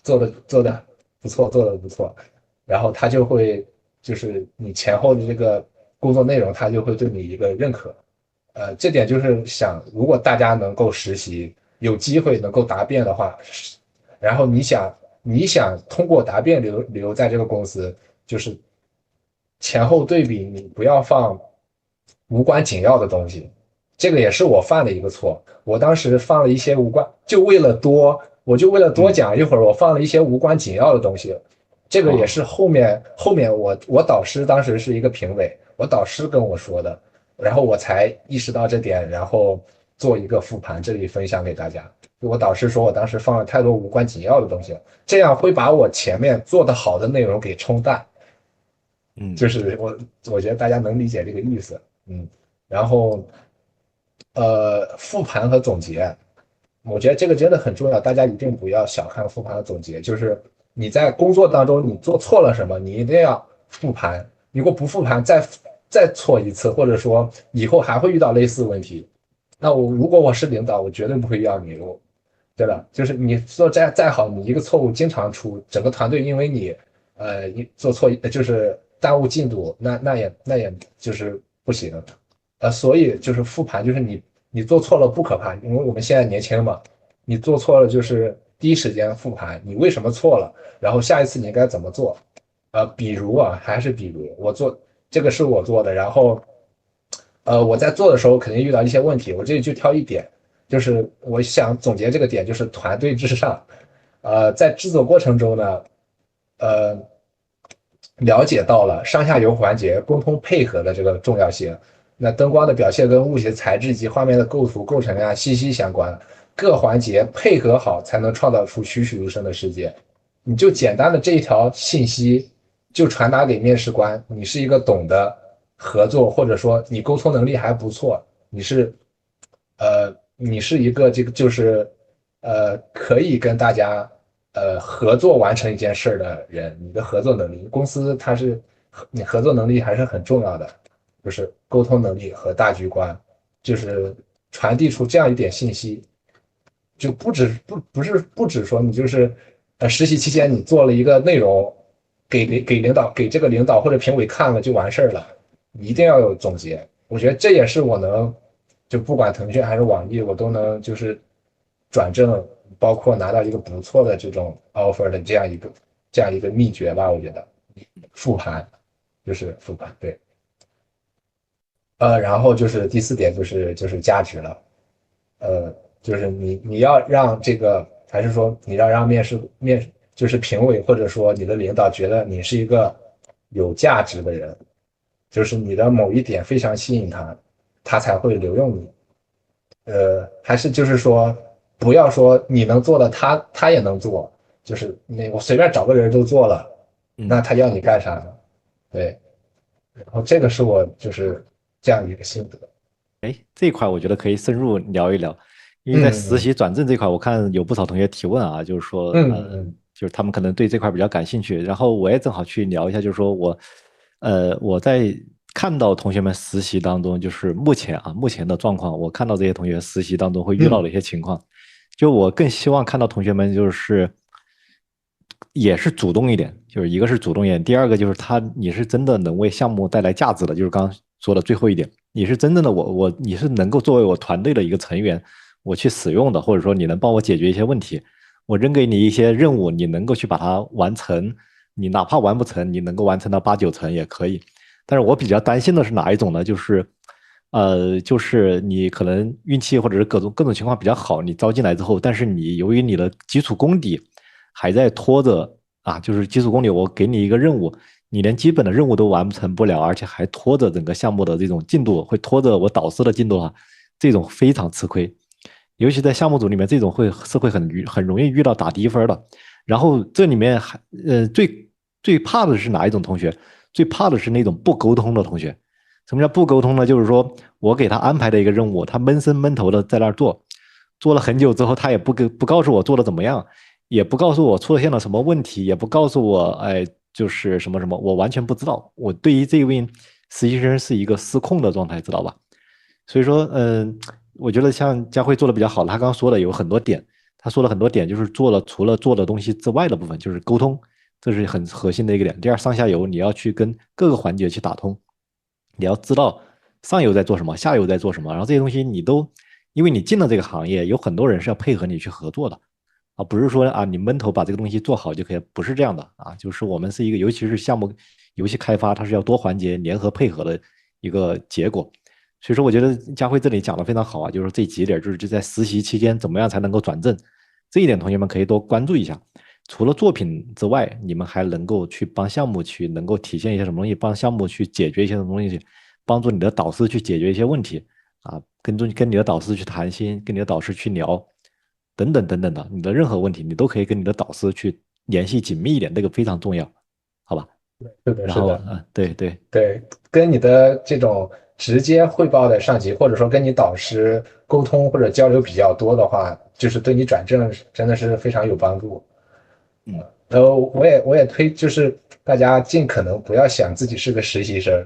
[SPEAKER 2] 做的不错，做的不错，然后他就会就是你前后的这个工作内容，他就会对你一个认可。这点就是想，如果大家能够实习，有机会能够答辩的话，然后你想通过答辩留在这个公司，就是前后对比，你不要放无关紧要的东西。这个也是我犯的一个错，我当时放了一些无关，我就为了多讲一会儿，我放了一些无关紧要的东西。这个也是后面我导师当时是一个评委，我导师跟我说的，然后我才意识到这点，然后做一个复盘，这里分享给大家。我导师说我当时放了太多无关紧要的东西了，这样会把我前面做的好的内容给冲淡。
[SPEAKER 1] 嗯
[SPEAKER 2] 就是我觉得大家能理解这个意思。然后复盘和总结，我觉得这个真的很重要，大家一定不要小看复盘和总结。就是你在工作当中你做错了什么，你一定要复盘。如果不复盘，再错一次，或者说以后还会遇到类似问题，那如果我是领导，我绝对不会要你。对吧？就是你做再好，你一个错误经常出，整个团队因为你做错，就是耽误进度，那也就是不行。所以就是复盘，就是你做错了不可怕，因为我们现在年轻嘛，你做错了就是第一时间复盘，你为什么错了，然后下一次你应该怎么做。比如这个是我做的，然后我在做的时候肯定遇到一些问题，我这里就挑一点，就是我想总结这个点就是团队至上。在制作过程中呢，呃，了解到了上下游环节沟通配合的这个重要性。那灯光的表现跟物体的材质及画面的构图构成呀息息相关，各环节配合好才能创造出栩栩如生的世界。你就简单的这一条信息就传达给面试官，你是一个懂得合作，或者说你沟通能力还不错，你是一个这个就是可以跟大家合作完成一件事的人，你的合作能力，公司你合作能力还是很重要的，就是沟通能力和大局观，就是传递出这样一点信息，就不止说你就是实习期间你做了一个内容给领导给这个领导或者评委看了就完事儿了，你一定要有总结。我觉得这也是我能就不管腾讯还是网易，我都能就是转正，包括拿到一个不错的这种 offer 的这样一个秘诀吧。我觉得复盘就是复盘，对。然后就是第四点就是价值了，就是你要让这个，还是说你要让就是评委或者说你的领导觉得你是一个有价值的人，就是你的某一点非常吸引他，他才会留用你。还是就是说，不要说你能做的他也能做，就是我随便找个人都做了，那
[SPEAKER 1] 嗯。
[SPEAKER 2] 他要你干啥呢？对，然后这个是我就是这样一个心得。
[SPEAKER 1] 哎，这一块我觉得可以深入聊一聊，因为在实
[SPEAKER 2] 嗯
[SPEAKER 1] 习转正这块，我看有不少同学提问啊，就是说，就是他们可能对这块比较感兴趣，然后我也正好去聊一下，就是说我在看到同学们实习当中，就是目前的状况，我看到这些同学实习当中会遇到的一些情况，就我更希望看到同学们就是也是主动一点，就是一个是主动一点，第二个就是你是真的能为项目带来价值的，就是刚刚说的最后一点，你是真正的你是能够作为我团队的一个成员，我去使用的，或者说你能帮我解决一些问题，我扔给你一些任务，你能够去把它完成，你哪怕完不成，你能够完成到八九成也可以。但是我比较担心的是哪一种呢？就是你可能运气或者是各种情况比较好，你招进来之后，但是你由于你的基础功底还在拖着啊，就是基础功底，我给你一个任务，你连基本的任务都完成不了，而且还拖着整个项目的这种进度，会拖着我导师的进度啊，这种非常吃亏。尤其在项目组里面，这种会很容易遇到打低分的。然后这里面最怕的是哪一种同学？最怕的是那种不沟通的同学。什么叫不沟通呢？就是说我给他安排的一个任务，他闷声闷头的在那儿做，做了很久之后，他也不告诉我做的怎么样，也不告诉我出现了什么问题，也不告诉我，哎，就是什么什么，我完全不知道。我对于这位实习生是一个失控的状态，知道吧？所以说，我觉得像佳慧做的比较好的，他刚刚说的有很多点，他说了很多点，就是除了做的东西之外的部分，就是沟通，这是很核心的一个点。第二，上下游你要去跟各个环节去打通，你要知道上游在做什么，下游在做什么，然后这些东西你都，因为你进了这个行业，有很多人是要配合你去合作的，啊，不是说啊你闷头把这个东西做好就可以，不是这样的啊，就是我们是一个，尤其是项目游戏开发，它是要多环节联合配合的一个结果。所以说，我觉得佳慧这里讲的非常好啊，就是这几点，就在实习期间怎么样才能够转正，这一点同学们可以多关注一下。除了作品之外，你们还能够去帮项目去能够体现一些什么东西，帮项目去解决一些什么东西，帮助你的导师去解决一些问题啊，跟你的导师去谈心，跟你的导师去聊，等等等等的，你的任何问题你都可以跟你的导师去联系紧密一点，这个非常重要，好吧？
[SPEAKER 2] 是的，
[SPEAKER 1] 然后
[SPEAKER 2] 是的，
[SPEAKER 1] 对对。
[SPEAKER 2] 对，跟你的这种直接汇报的上级，或者说跟你导师沟通或者交流比较多的话，就是对你转正真的是非常有帮助。
[SPEAKER 1] 嗯。
[SPEAKER 2] 我也就是大家尽可能不要想自己是个实习生，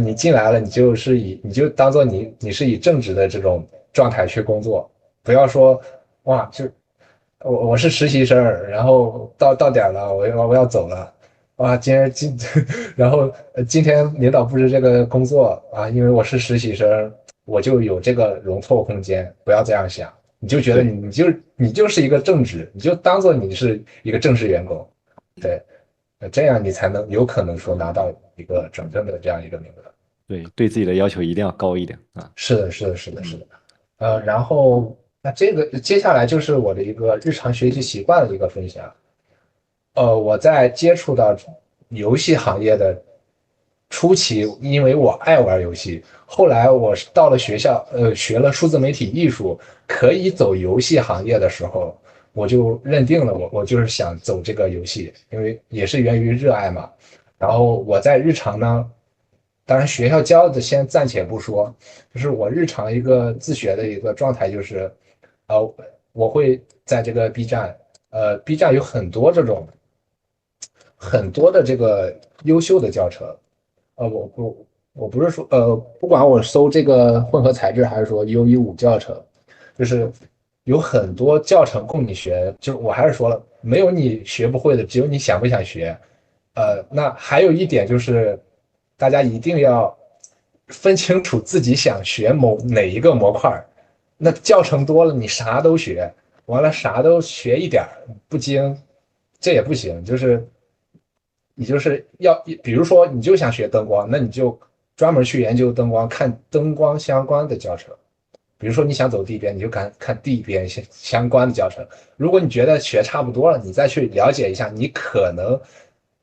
[SPEAKER 2] 你进来了，你就当做你是以正职的这种状态去工作，不要说哇，我是实习生，然后到点了，我要走了，哇，然后今天领导布置这个工作啊，因为我是实习生，我就有这个容错空间，不要这样想，你就觉得
[SPEAKER 1] 对。
[SPEAKER 2] 你就是一个正职，你就当做你是一个正式员工，对，这样你才能有可能说拿到一个转正的这样一个名额。
[SPEAKER 1] 对，对自己的要求一定要高一点啊。
[SPEAKER 2] 是的，是的，是的，是
[SPEAKER 1] 嗯。
[SPEAKER 2] 的。然后那这个接下来就是我的一个日常学习习惯的一个分享。我在接触到游戏行业的初期，因为我爱玩游戏，后来我是到了学校，学了数字媒体艺术，可以走游戏行业的时候，我就认定了我就是想走这个游戏，因为也是源于热爱嘛。然后我在日常呢，当然学校教的先暂且不说，就是我日常一个自学的一个状态就是，我会在这个 B 站，B 站有很多的这个优秀的教程，我不是说不管我搜这个混合材质还是说 U15教程，就是有很多教程供你学，就我还是说了，没有你学不会的，只有你想不想学。那还有一点就是，大家一定要分清楚自己想学哪一个模块。那教程多了，你啥都学，完了啥都学一点不精，这也不行。就是你就是要，比如说你就想学灯光，那你就专门去研究灯光，看灯光相关的教程。比如说你想走地边，你就看地边相关的教程。如果你觉得学差不多了，你再去了解一下你可能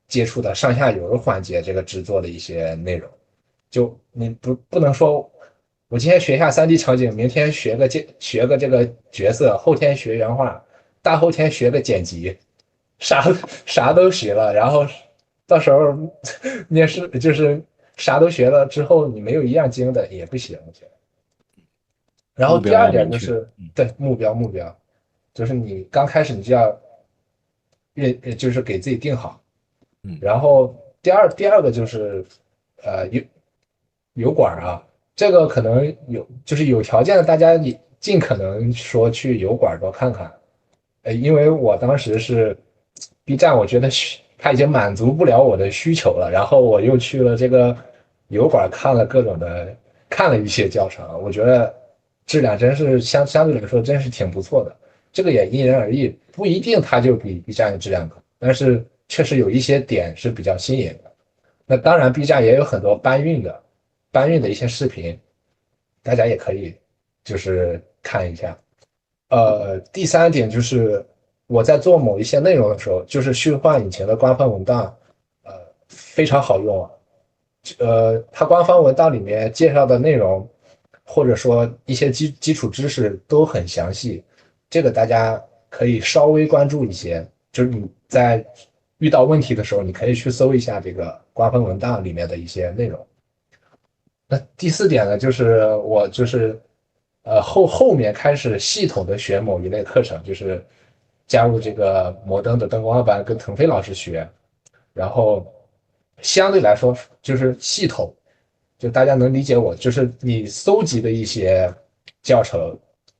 [SPEAKER 2] 接触的上下游的环节这个制作的一些内容。就你不能说，我今天学一下3D 场景，明天学个这个角色，后天学原画，大后天学个剪辑，啥啥都学了，然后到时候面试就是啥都学了之后，你没有一样精的也不行，我觉得。然后
[SPEAKER 1] 目标
[SPEAKER 2] 第二
[SPEAKER 1] 要明确。
[SPEAKER 2] 点就是对目标，就是你刚开始你就要就是给自己定好。
[SPEAKER 1] 嗯
[SPEAKER 2] 然后第二个就是油管啊，这个可能就是有条件的大家你尽可能说去油管多看看。因为我当时是 B 站，我觉得它已经满足不了我的需求了，然后我又去了这个油管看了各种的，看了一些教程，我觉得质量真是相对来说真是挺不错的。这个也因人而异，不一定它就比 B 站的质量高，但是确实有一些点是比较新颖的。那当然，B 站也有很多搬运的一些视频，大家也可以就是看一下。第三点就是我在做某一些内容的时候，就是虚幻引擎的官方文档，呃，非常好用啊。它官方文档里面介绍的内容，或者说一些基础知识都很详细，这个大家可以稍微关注一些。就是你在遇到问题的时候，你可以去搜一下这个官方文档里面的一些内容。那第四点呢，就是我就是后面开始系统的学某一类课程，就是加入这个摩登的灯光班，跟腾飞老师学，然后相对来说就是系统，就大家能理解我，就是你搜集的一些教程，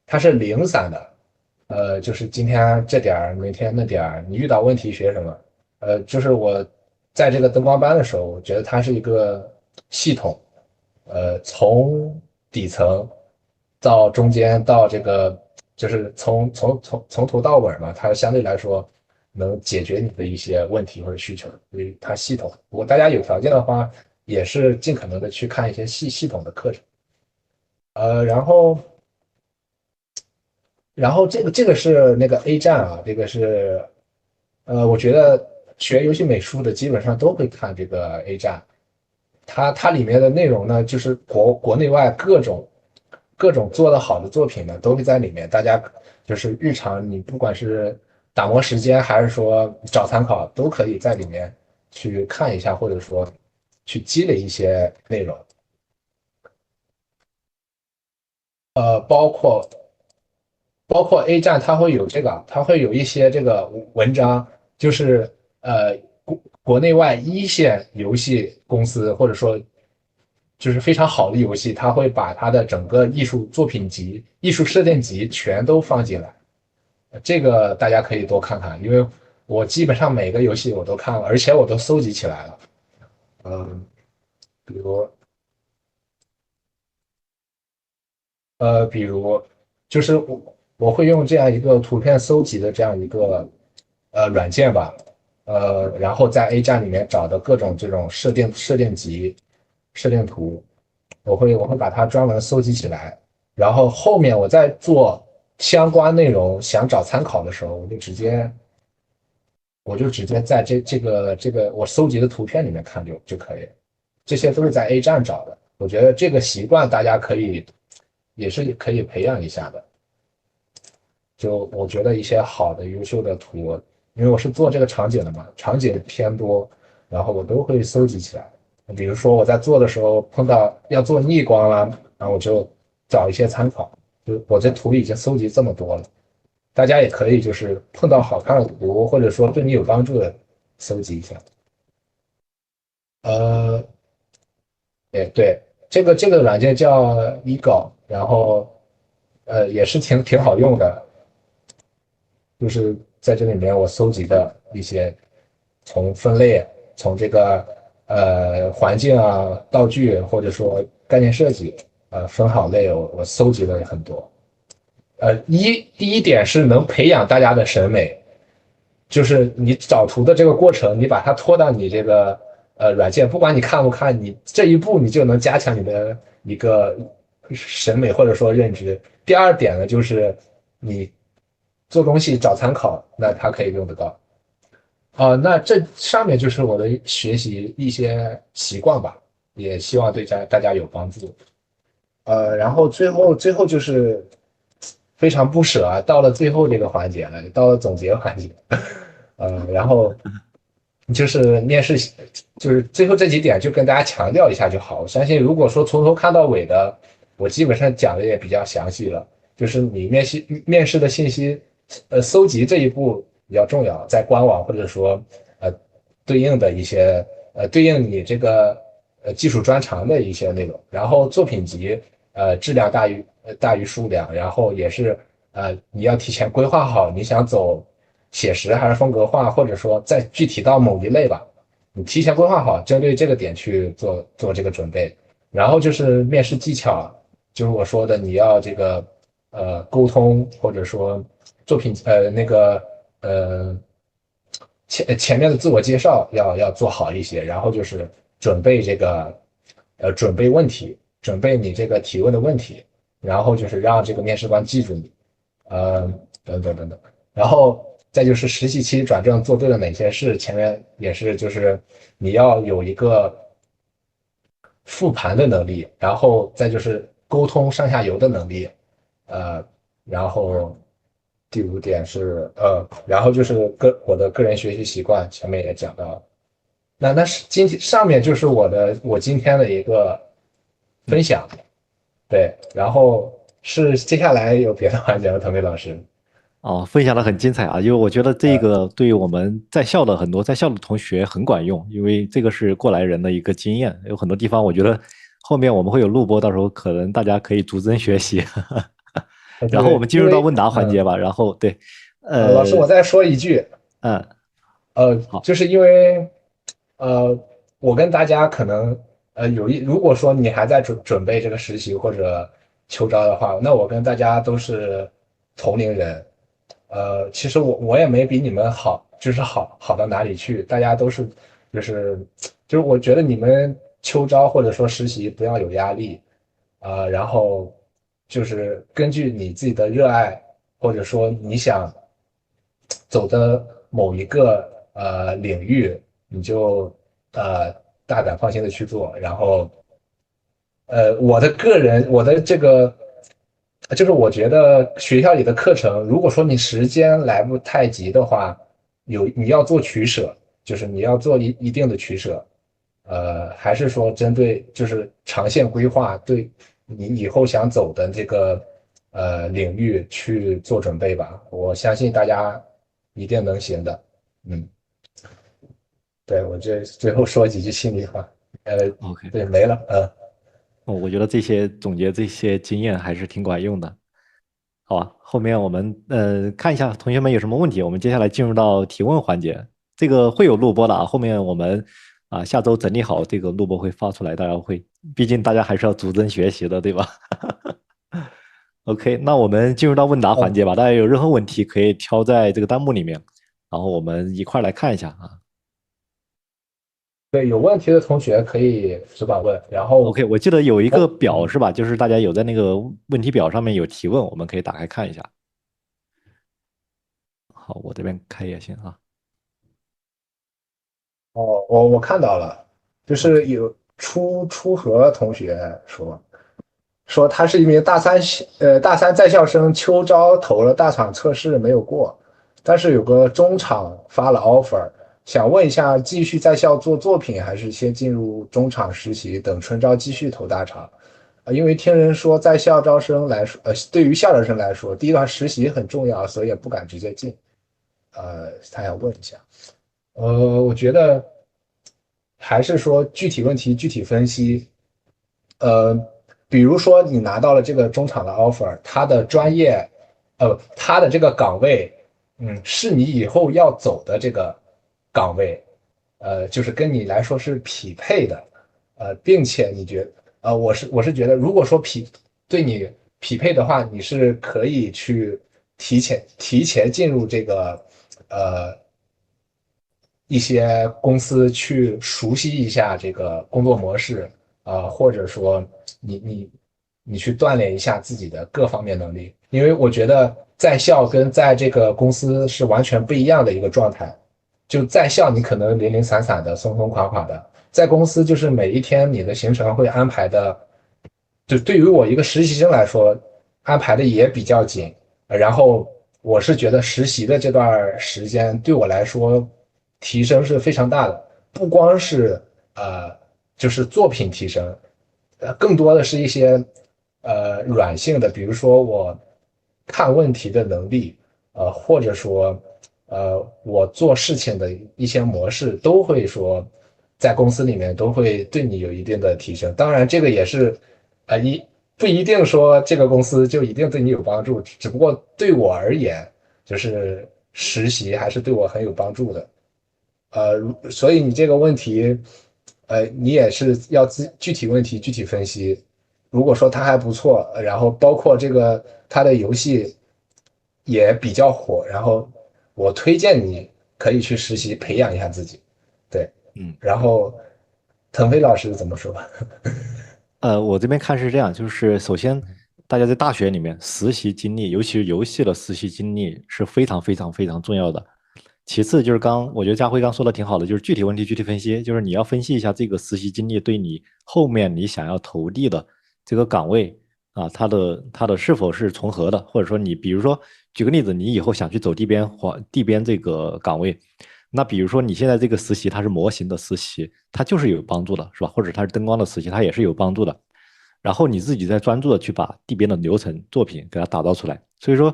[SPEAKER 2] 它是零散的。就是今天这点儿，明天那点儿，你遇到问题学什么？就是我在这个灯光班的时候，我觉得它是一个系统。从底层到中间到这个，就是从头到尾嘛，它相对来说能解决你的一些问题或者需求，所以它系统。如果大家有条件的话，也是尽可能的去看一些系统的课程。然后这个是那个 A 站啊，这个是我觉得学游戏美术的基本上都会看这个 A 站。它里面的内容呢，就是国内外各种做的好的作品呢，都会在里面。大家就是日常你不管是打磨时间，还是说找参考，都可以在里面去看一下，或者说去积累一些内容。包括A 站，它会有这个，它会有一些这个文章，就是国内外一线游戏公司，或者说就是非常好的游戏，它会把它的整个艺术作品集、艺术设定集全都放进来。这个大家可以多看看，因为我基本上每个游戏我都看了，而且我都搜集起来了。嗯，比如比如就是我会用这样一个图片搜集的这样一个软件吧。然后在 A 站里面找的各种这种设定集、设定图，我会把它专门搜集起来，然后后面我在做相关内容想找参考的时候，我就直接在这个我搜集的图片里面看就可以了。这些都是在 A 站找的，我觉得这个习惯大家也是可以培养一下的。就我觉得一些好的优秀的图，因为我是做这个场景的嘛，场景偏多，然后我都会搜集起来。比如说我在做的时候碰到要做逆光了，然后我就找一些参考。就我这图已经搜集这么多了，大家也可以就是碰到好看的图，或者说对你有帮助的，搜集一下。呃，对，这个软件叫 Eagle，然后也是挺好用的。就是在这里面我搜集的一些从分类，从这个环境啊、道具或者说概念设计分好类，我搜集了很多。第一点是能培养大家的审美，就是你找图的这个过程，你把它拖到你这个软件，不管你看不看，你这一步你就能加强你的一个审美或者说认知。第二点呢，就是你做东西找参考，那它可以用得到。那这上面就是我的学习一些习惯吧，也希望对大家有帮助。然后最后就是非常不舍啊，到了最后这个环节了，到了总结环节，然后就是面试，就是最后这几点就跟大家强调一下就好。我相信如果说从头看到尾的，我基本上讲的也比较详细了。就是你面试的信息，搜集这一步比较重要，在官网或者说对应的一些对应你这个技术专长的一些内容，然后作品集质量大于数量，然后也是你要提前规划好你想走写实还是风格化，或者说再具体到某一类吧，你提前规划好，针对这个点去做这个准备。然后就是面试技巧，就是我说的你要这个沟通或者说作品那个前面的自我介绍要做好一些，然后就是准备这个准备问题，准备你这个提问的问题，然后就是让这个面试官记住你，等等等等，然后再就是实习期转正做对了哪些事，前面也是就是你要有一个复盘的能力，然后再就是沟通上下游的能力，然后第五点是然后就是我的个人学习习惯，前面也讲到了。那是上面就是我今天的一个分享，对，然后是接下来有别的环节吗？腾飞老师？
[SPEAKER 1] 哦，分享的很精彩啊，因为我觉得这个对于我们很多在校的同学很管用，因为这个是过来人的一个经验，有很多地方我觉得后面我们会有录播，到时候可能大家可以逐帧学习。然后我
[SPEAKER 2] 对，
[SPEAKER 1] 们进入到问答环节吧，然后对，
[SPEAKER 2] 老师我再说一句，
[SPEAKER 1] 嗯，好，
[SPEAKER 2] 就是因为呃，我跟大家可能如果说你还在准备这个实习或者秋招的话，那我跟大家都是同龄人，其实我也没比你们好，就是好到哪里去，大家都是就是就是我觉得你们秋招或者说实习不要有压力，然后就是根据你自己的热爱或者说你想走的某一个领域，你就大胆放心的去做。然后我的这个就是我觉得学校里的课程，如果说你时间来不太及的话，你要做取舍，就是你要做一定的取舍。还是说针对就是长线规划，对你以后想走的这个领域去做准备吧。我相信大家一定能行的。嗯，对，我这最后说几句心里话。
[SPEAKER 1] OK，
[SPEAKER 2] 对，没了。
[SPEAKER 1] 我觉得这些总结这些经验还是挺管用的。好吧，后面我们看一下同学们有什么问题，我们接下来进入到提问环节。这个会有录播的啊，后面我们下周整理好这个录播会发出来，大家会，毕竟大家还是要逐帧学习的，对吧？OK，那我们进入到问答环节吧，大家有任何问题可以挑在这个弹幕里面，然后我们一块儿来看一下啊。
[SPEAKER 2] 对，有问题的同学可以只管问，然后
[SPEAKER 1] OK，我记得有一个表
[SPEAKER 2] 嗯，
[SPEAKER 1] 是吧？就是大家有在那个问题表上面有提问，我们可以打开看一下。好，我这边开也行啊。
[SPEAKER 2] 哦，我看到了，就是
[SPEAKER 1] OK。
[SPEAKER 2] 有初和同学说他是一名大三在校生，秋招投了大厂测试没有过，但是有个中厂发了 offer，想问一下，继续在校做作品，还是先进入中厂实习，等春招继续投大厂？因为听人说在校招生来说，对于校招生来说，第一段实习很重要，所以也不敢直接进。他想问一下，我觉得还是说具体问题具体分析，呃，比如说你拿到了这个中场的 offer，他的专业，他的这个岗位，是你以后要走的这个岗位，就是跟你来说是匹配的，并且你觉得，我是觉得，如果说对你匹配的话，你是可以去提前进入这个呃一些公司去熟悉一下这个工作模式，或者说你你你去锻炼一下自己的各方面能力，因为我觉得在校跟在这个公司是完全不一样的一个状态。就在校你可能零零散散的、松松垮垮的，在公司就是每一天你的行程会安排的，就对于我一个实习生来说，安排的也比较紧。然后我是觉得实习的这段时间对我来说提升是非常大的，不光是就是作品提升，更多的是一些软性的，比如说我看问题的能力，或者说我做事情的一些模式，都会说在公司里面都会对你有一定的提升。当然，这个也是不一定说这个公司就一定对你有帮助，只不过对我而言，就是实习还是对我很有帮助的。所以你这个问题，你也是要具体问题具体分析。如果说它还不错，然后包括这个它的游戏也比较火，然后我推荐你可以去实习培养一下自己。对，
[SPEAKER 1] 嗯。
[SPEAKER 2] 然后腾飞老师怎么说？
[SPEAKER 1] 我这边看是这样，就是首先，大家在大学里面实习经历，尤其是游戏的实习经历是非常非常非常重要的。其次就是我觉得佳辉刚说的挺好的，就是具体问题具体分析，就是你要分析一下这个实习经历对你后面你想要投递的这个岗位啊，它的是否是重合的，或者说你比如说举个例子，你以后想去走地边这个岗位，那比如说你现在这个实习它是模型的实习，它就是有帮助的，是吧？或者它是灯光的实习，它也是有帮助的。然后你自己再专注的去把地边的流程作品给它打造出来。所以说，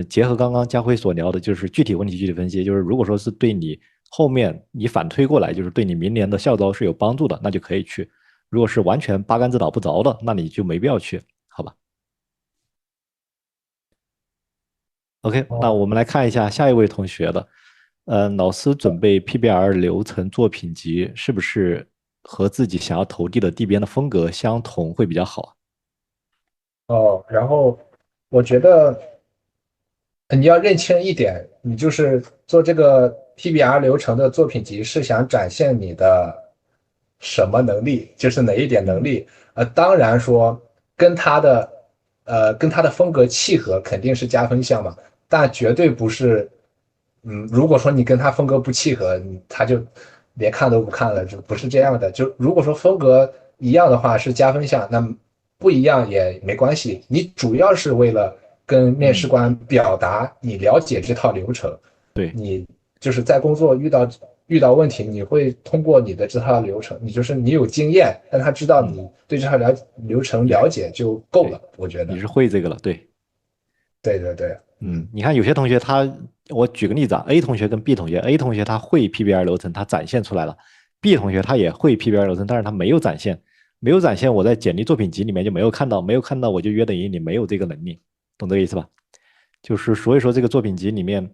[SPEAKER 1] 结合刚刚家辉所聊的，就是具体问题具体分析，就是如果说是对你后面你反推过来，就是对你明年的校招是有帮助的，那就可以去；如果是完全八竿子打不着的，那你就没必要去，好吧？OK，那我
[SPEAKER 2] 哦，
[SPEAKER 1] 们来看一下下一位同学的，老师准备 PBR 流程作品集是不是和自己想要投递的地边的风格相同会比较好？
[SPEAKER 2] 哦，然后我觉得你要认清一点，你就是做这个 PBR 流程的作品集是想展现你的什么能力，就是哪一点能
[SPEAKER 1] 嗯，
[SPEAKER 2] 力。当然说跟他的跟他的风格契合肯定是加分项嘛，但绝对不是，如果说你跟他风格不契合，他就连看都不看了，就不是这样的。就如果说风格一样的话是加分项，那不一样也没关系，你主要是为了跟面试
[SPEAKER 1] 嗯，
[SPEAKER 2] 官表达你了解这套流程，
[SPEAKER 1] 对
[SPEAKER 2] 你就是在工作遇到问题，你会通过你的这套流程，你有经验，让他知道
[SPEAKER 1] 嗯，
[SPEAKER 2] 你对这套流程
[SPEAKER 1] 你是
[SPEAKER 2] 了解就够
[SPEAKER 1] 对，
[SPEAKER 2] 了，我觉得。
[SPEAKER 1] 你是会这个了，对，
[SPEAKER 2] 对对对，
[SPEAKER 1] 嗯，你看有些同学我举个例子啊，A 同学跟 B 同学，A 同学他会 PBR 流程，他展现出来了；B 同学他也会 PBR 流程，但是他没有展现，没有展现，我在简历作品集里面就没有看到，没有看到我就约等于你没有这个能力，懂这个意思吧？就是所以说这个作品集里面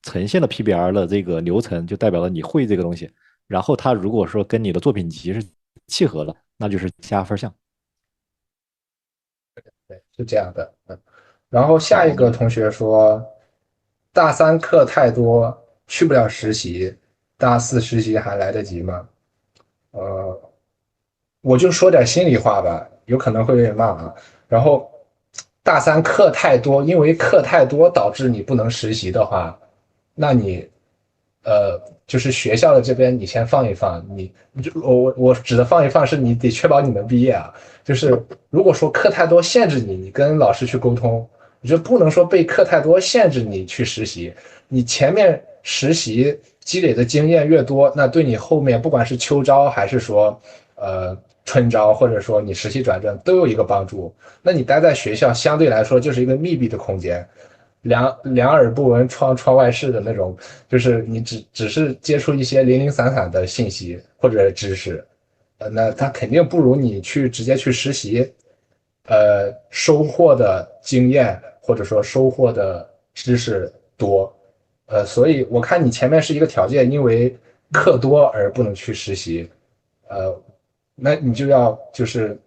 [SPEAKER 1] 呈现了 PBR 的这个流程，就代表了你会这个东西。然后他如果说跟你的作品集是契合的，那就是加分项。
[SPEAKER 2] 对，是这样的。然后下一个同学说，大三课太多，去不了实习，大四实习还来得及吗？呃，我就说点心里话吧，有可能会被骂啊。然后大三课太多，因为课太多导致你不能实习的话，那你就是学校的这边你先放一放，我指的放一放是你得确保你能毕业啊。就是如果说课太多限制你，你跟老师去沟通，你就不能说被课太多限制你去实习。你前面实习积累的经验越多，那对你后面不管是秋招还是说春招，或者说你实习转正都有一个帮助。那你待在学校相对来说就是一个密闭的空间，两耳不闻窗外事的那种，就是你只是接触一些零零散散的信息或者知识，那他肯定不如你直接去实习，收获的经验或者说收获的。知识多，所以我看你前面是一个条件，因为课多而不能去实习，呃，那你就要就是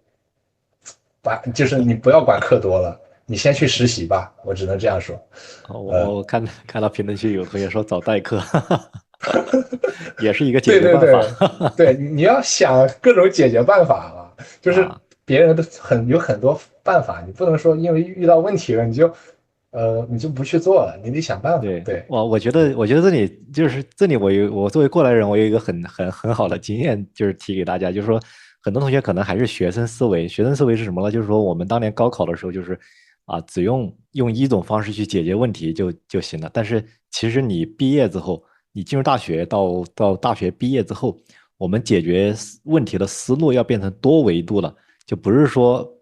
[SPEAKER 2] 你不要管课多了，你先去实习吧，我只能这样说。
[SPEAKER 1] 我看到评论区有同学说找代课，也是一个解
[SPEAKER 2] 对
[SPEAKER 1] 决办法。
[SPEAKER 2] 对对对，你要想各种解决办法啊，就是
[SPEAKER 1] 啊，
[SPEAKER 2] 别人都有很多办法，你不能说因为遇到问题了你就不去做了，你得想办法。
[SPEAKER 1] 对，
[SPEAKER 2] 对，
[SPEAKER 1] 我觉得这里我作为过来人，我有一个很好的经验，就是提给大家，就是说很多同学可能还是学生思维，学生思维是什么呢？就是说我们当年高考的时候，就是只用一种方式去解决问题就行了。但是其实你毕业之后，你进入大学到大学毕业之后，我们解决问题的思路要变成多维度了，就不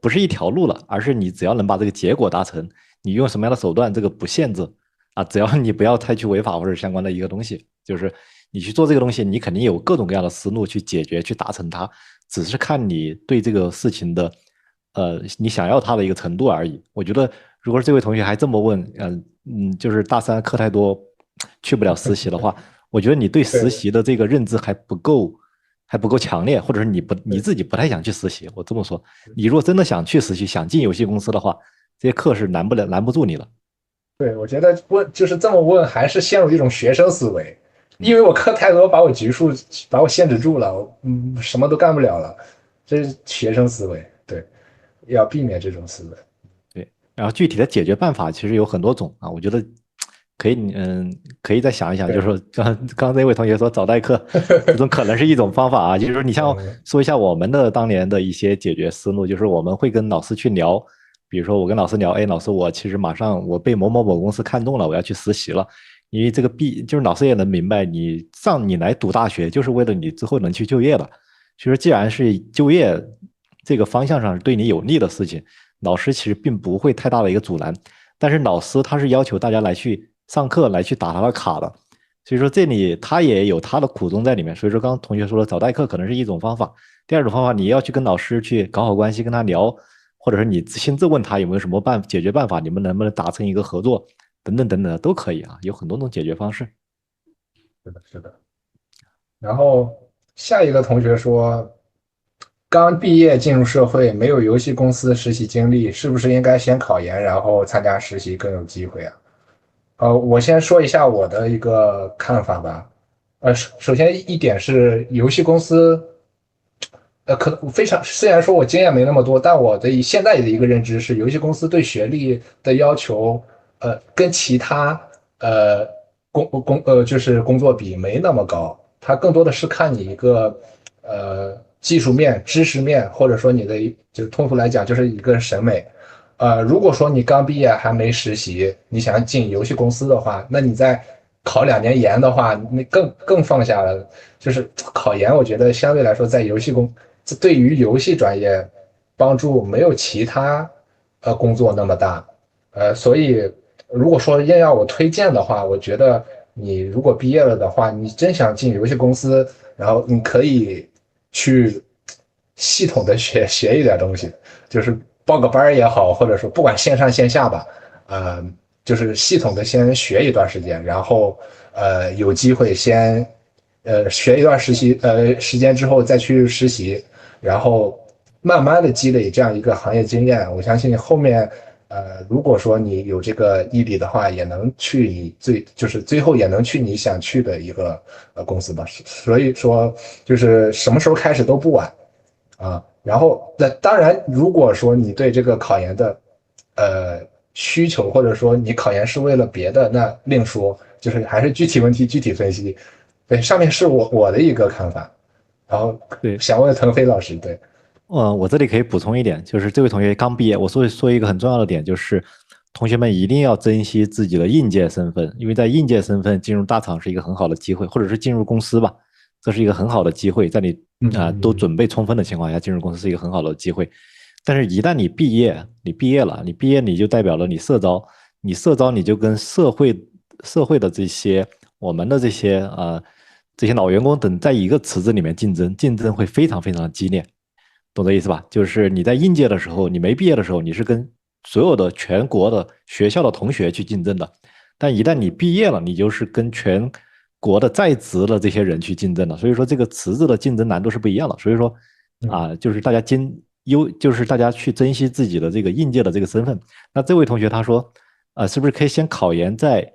[SPEAKER 1] 是一条路了，而是你只要能把这个结果达成。你用什么样的手段，这个不限制只要你不要太去违法或者相关的一个东西，就是你去做这个东西，你肯定有各种各样的思路去解决、去达成它，只是看你对这个事情的你想要它的一个程度而已。我觉得，如果这位同学还这么问，就是大三课太多，去不了实习的话，我觉得你对实
[SPEAKER 2] 对
[SPEAKER 1] 习的这个认知还不够强烈，或者是你
[SPEAKER 2] 对
[SPEAKER 1] 自己不太想去实习。我这么说，你如果真的想去实习，想进游戏公司的话，这些课是难不住你了。
[SPEAKER 2] 对，我觉得就是这么问，还是陷入一种学生思维，因
[SPEAKER 1] 嗯，
[SPEAKER 2] 为我课太多，把我限制住了，什么都干不了了，这是学生思维。对，要避免这种思维。
[SPEAKER 1] 对。然后具体的解决办法其实有很多种我觉得可以，可以再想一想，就是
[SPEAKER 2] 对，
[SPEAKER 1] 说刚这位同学说找代课，这种可能是一种方法就是说你像
[SPEAKER 2] 嗯
[SPEAKER 1] 说一下我们的当年的一些解决思路，就是我们会跟老师去聊，比如说我跟老师聊，哎，老师，我其实马上我被某某某公司看中了，我要去实习了。因为这个就是老师也能明白，你来读大学就是为了你之后能去就业的。所以说，既然是就业这个方向上是对你有利的事情，老师其实并不会太大的一个阻拦。但是老师他是要求大家来去上课，来去打他的卡的。所以说这里他也有他的苦衷在里面。所以说刚刚同学说的找代课可能是一种方法，第二种方法你要去跟老师去搞好关系，跟他聊，或者是你亲自问他有没有什么解决办法，你们能不能达成一个合作，等等等等的都可以有很多种解决方式。
[SPEAKER 2] 是的，是的。然后下一个同学说，刚毕业进入社会，没有游戏公司实习经历，是不是应该先考研，然后参加实习更有机会啊？我先说一下我的一个看法吧。首先一点是游戏公司，可能非常，虽然说我经验没那么多，但我的现在的一个认知是，游戏公司对学历的要求，跟其他呃就是工作比没那么高，它更多的是看你一个技术面、知识面，或者说你的就通俗来讲就是一个审美。如果说你刚毕业还没实习，你想进游戏公司的话，那你在考2年研的话，那更放下了。就是考研，我觉得相对来说，在对于游戏专业帮助没有其他工作那么大。所以如果说硬要我推荐的话，我觉得你如果毕业了的话，你真想进游戏公司，然后你可以去系统的学一点东西，就是报个班也好，或者说不管线上线下吧，就是系统的先学一段时间，然后有机会先学一段时间之后再去实习，然后慢慢的积累这样一个行业经验，我相信后面如果说你有这个毅力的话，也能去就是最后也能去你想去的一个公司吧。所以说就是什么时候开始都不晚。然后那当然，如果说你对这个考研的需求，或者说你考研是为了别的，那另说，就是还是具体问题具体分析。对，上面是我的一个看法，然后
[SPEAKER 1] 对，
[SPEAKER 2] 想问腾飞老师，对，
[SPEAKER 1] 我这里可以补充一点，就是这位同学刚毕业，我说一个很重要的点，就是同学们一定要珍惜自己的应届身份，因为在应届身份进入大厂是一个很好的机会，或者是进入公司吧，这是一个很好的机会，在你都准备充分的情况下进入公司是一个很好的机会。但是，一旦你毕业了，你就代表了你社招，你社招你就跟社会的我们的这些老员工等在一个池子里面竞争，竞争会非常非常的激烈。懂这意思吧？就是你在应届的时候，你没毕业的时候，你是跟所有的全国的学校的同学去竞争的。但一旦你毕业了，你就是跟全国的在职的这些人去竞争了。所以说这个辞职的竞争难度是不一样的。所以说
[SPEAKER 2] 嗯
[SPEAKER 1] 就是大家就是大家去珍惜自己的这个应届的这个身份。那这位同学他说，是不是可以先考研再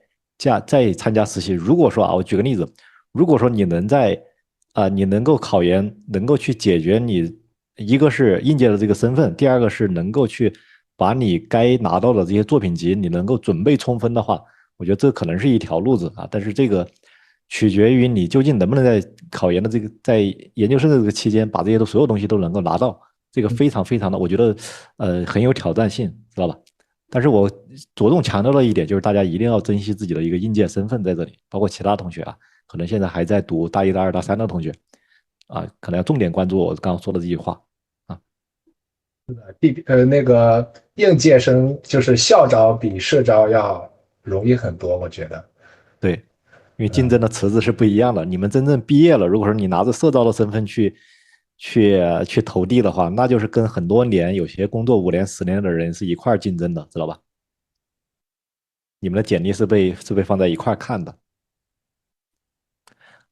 [SPEAKER 1] 参加实习？如果说我举个例子，如果说你能够考研，能够去解决你一个是应届的这个身份，第二个是能够去把你该拿到的这些作品集，你能够准备充分的话，我觉得这可能是一条路子啊。但是这个取决于你究竟能不能在考研的这个在研究生的这个期间，把这些所有东西都能够拿到，这个非常非常的，我觉得很有挑战性，知道吧？但是我着重强调了一点，就是大家一定要珍惜自己的一个应届身份在这里，包括其他同学可能现在还在读大一、大二、大三的同学可能要重点关注我刚刚说的这句话啊。
[SPEAKER 2] 那个应届生就是校招比社招要容易很多，我觉得。
[SPEAKER 1] 对，因为竞争的池子是不一样的。你们真正毕业了，如果说你拿着社招的身份去投递的话，那就是跟很多年有些工作5年、10年的人是一块竞争的，知道吧？你们的简历是被放在一块看的。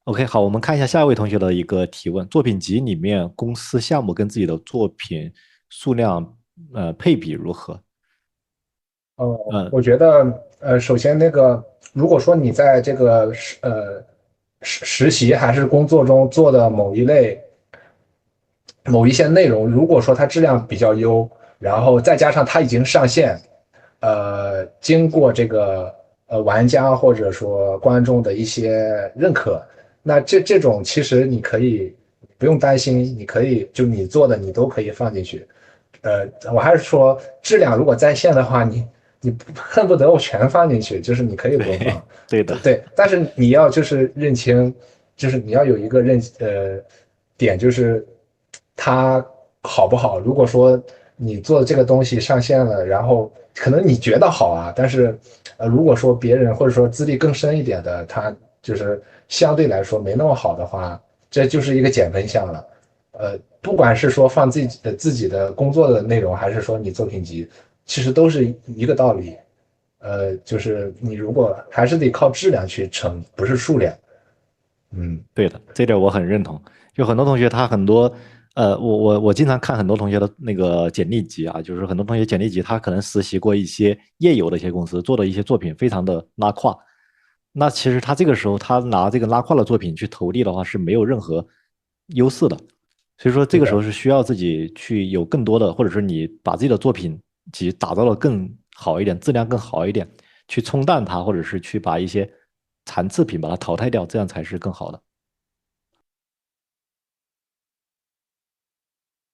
[SPEAKER 1] OK，好，我们看一下下一位同学的一个提问：作品集里面公司项目跟自己的作品数量配比如何？呃，
[SPEAKER 2] 我觉得首先那个，如果说你在这个实习还是工作中做的某一些内容，如果说它质量比较优，然后再加上它已经上线，经过这个玩家或者说观众的一些认可，那这种其实你可以不用担心，你可以就你做的你都可以放进去。我还是说质量如果在线的话，你恨不得我全放进去，就是你可以不用放。
[SPEAKER 1] 对的，
[SPEAKER 2] 对，但是你要就是认清，就是你要有一个点，就是它好不好。如果说你做的这个东西上线了，然后可能你觉得好啊，但是如果说别人或者说资历更深一点的，他就是相对来说没那么好的话，这就是一个减分项了。不管是说放自己的工作的内容，还是说你作品集，其实都是一个道理。就是你如果还是得靠质量去乘，不是数量。嗯，
[SPEAKER 1] 对的，这点我很认同。就很多同学他很多，我经常看很多同学的那个简历集就是很多同学简历集他可能实习过一些业有的一些公司，做的一些作品非常的拉胯。那其实他这个时候他拿这个拉胯的作品去投递的话是没有任何优势的。所以说这
[SPEAKER 2] 是的，
[SPEAKER 1] 个时候是需要自己去有更多的，或者是你把自己的作品集打造的更好一点，质量更好一点，去冲淡它，或者是去把一些残次品把它淘汰掉，这样才是更好的。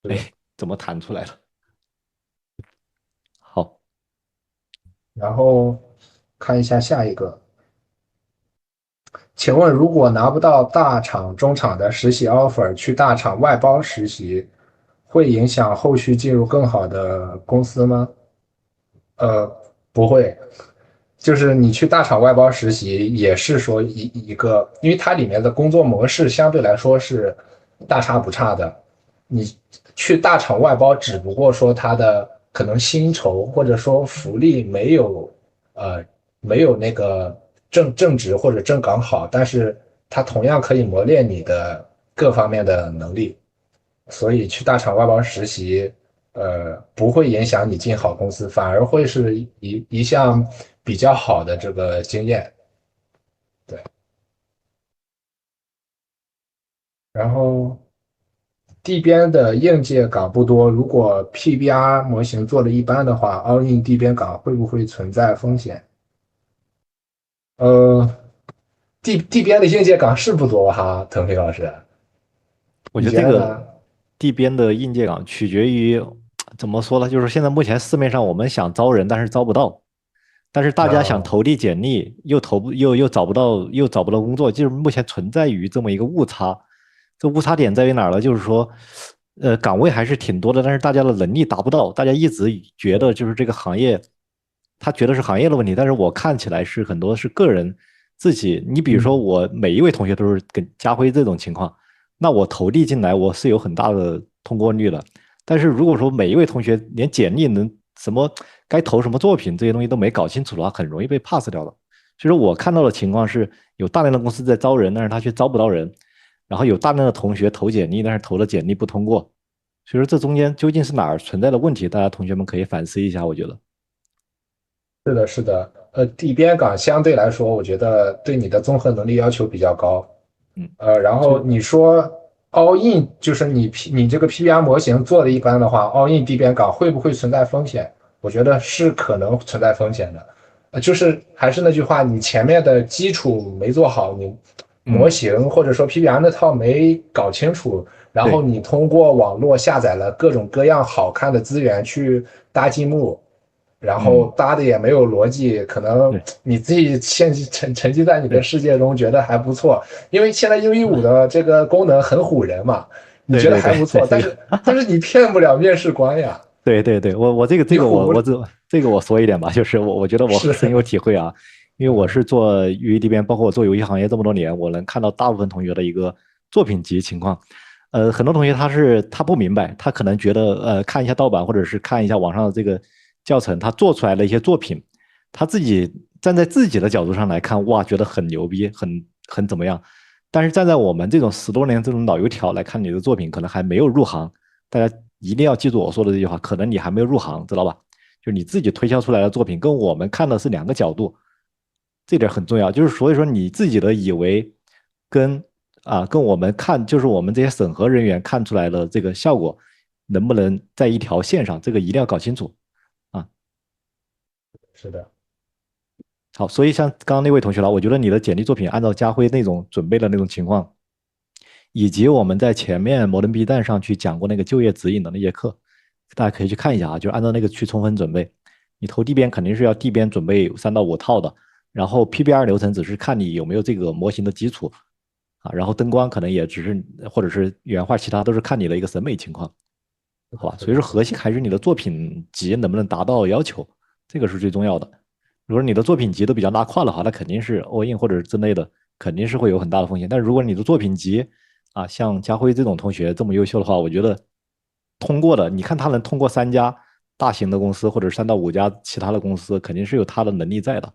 [SPEAKER 2] 是的。
[SPEAKER 1] 哎，怎么弹出来了？好，
[SPEAKER 2] 然后看一下下一个，请问如果拿不到大厂、中厂的实习 offer，去大厂外包实习，会影响后续进入更好的公司吗？呃，不会，就是你去大厂外包实习，也是说一个，因为它里面的工作模式相对来说是大差不差的。你去大厂外包，只不过说它的可能薪酬或者说福利呃没有那个正职或者正岗好，但是它同样可以磨练你的各方面的能力。所以去大厂外包实习，不会影响你进好公司，反而会是一项比较好的这个经验。对，然后地边的应届岗不多，如果 PBR 模型做的一般的话，all in 地边岗会不会存在风险？呃，地边的应届岗是不多哈，腾飞老师，
[SPEAKER 1] 我
[SPEAKER 2] 你
[SPEAKER 1] 觉得这个
[SPEAKER 2] 觉得呢？
[SPEAKER 1] 地边的应届岗取决于怎么说呢？就是现在目前市面上我们想招人，但是招不到，但是大家想
[SPEAKER 2] 啊，
[SPEAKER 1] 投递简历又投不又找不到工作，就是目前存在于这么一个误差。这误差点在于哪儿呢？就是说，岗位还是挺多的，但是大家的能力达不到，大家一直觉得就是这个行业，他觉得是行业的问题，但是我看起来是很多是个人自己。你比如说，
[SPEAKER 2] 嗯
[SPEAKER 1] 我每一位同学都是跟家辉这种情况，那我投递进来我是有很大的通过率的。但是如果说每一位同学连简历能什么该投什么作品这些东西都没搞清楚的话，很容易被 pass 掉的。其实我看到的情况是有大量的公司在招人，但是他却招不到人，然后有大量的同学投简历，但是投的简历不通过。所以说这中间究竟是哪儿存在的问题？大家同学们可以反思一下，我觉得。
[SPEAKER 2] 是的，是的，地边岗相对来说，我觉得对你的综合能力要求比较高。
[SPEAKER 1] 嗯，
[SPEAKER 2] 然后
[SPEAKER 1] 就
[SPEAKER 2] 你说 all in，就是你这个 PBR 模型做的一般的话，all in 地边岗会不会存在风险？我觉得是可能存在风险的。就是还是那句话，你前面的基础没做好，你模
[SPEAKER 1] 嗯，
[SPEAKER 2] 型或者说 PBR 那套没搞清楚，然后
[SPEAKER 1] 对
[SPEAKER 2] 你通过网络下载了各种各样好看的资源去搭积木，然后
[SPEAKER 1] 嗯
[SPEAKER 2] 搭的也没有逻辑，可能
[SPEAKER 1] 对
[SPEAKER 2] 你自己沉浸在你的
[SPEAKER 1] 对
[SPEAKER 2] 世界中，觉得还不错。因为现在 U15的这个功能很唬人嘛，你觉得
[SPEAKER 1] 对对对对，
[SPEAKER 2] 还不错，
[SPEAKER 1] 这个。
[SPEAKER 2] 但是你骗不了面试官呀，
[SPEAKER 1] 对对对，我这个这个
[SPEAKER 2] 你唬不
[SPEAKER 1] 这个我说一点吧，就是我觉得我深有
[SPEAKER 2] 是，
[SPEAKER 1] 体会啊，因为我是做 UED 边，包括我做游戏行业这么多年，我能看到大部分同学的一个作品集情况。很多同学他不明白，他可能觉得看一下盗版或者是看一下网上的这个教程，他做出来的一些作品，他自己站在自己的角度上来看，哇，觉得很牛逼，很怎么样。但是站在我们这种10多年这种老油条来看你的作品，可能还没有入行。大家一定要记住我说的这句话，可能你还没有入行，知道吧？就是你自己推销出来的作品跟我们看的是两个角度，这点很重要。就是所以说你自己的以为跟跟我们看，就是我们这些审核人员看出来的这个效果，能不能在一条线上，这个一定要搞清楚啊。
[SPEAKER 2] 是的，
[SPEAKER 1] 好，所以像刚刚那位同学了，我觉得你的简历作品按照家辉那种准备的那种情况，以及我们在前面摩登 B 站上去讲过那个就业指引的那节课，大家可以去看一下啊，就是按照那个去充分准备。你投地编肯定是要地编准备3到5套的，然后 PBR 流程只是看你有没有这个模型的基础啊，然后灯光可能也只是或者是原画，其他都是看你的一个审美情况，好吧？
[SPEAKER 2] 是的，
[SPEAKER 1] 所以说核心还是你的作品集能不能达到要求，这个是最重要的。如果你的作品集都比较拉胯的话，那肯定是 all in 或者之类的，肯定是会有很大的风险。但如果你的作品集像家辉这种同学这么优秀的话，我觉得通过的，你看他能通过3家大型的公司或者3到5家其他的公司，肯定是有他的能力在的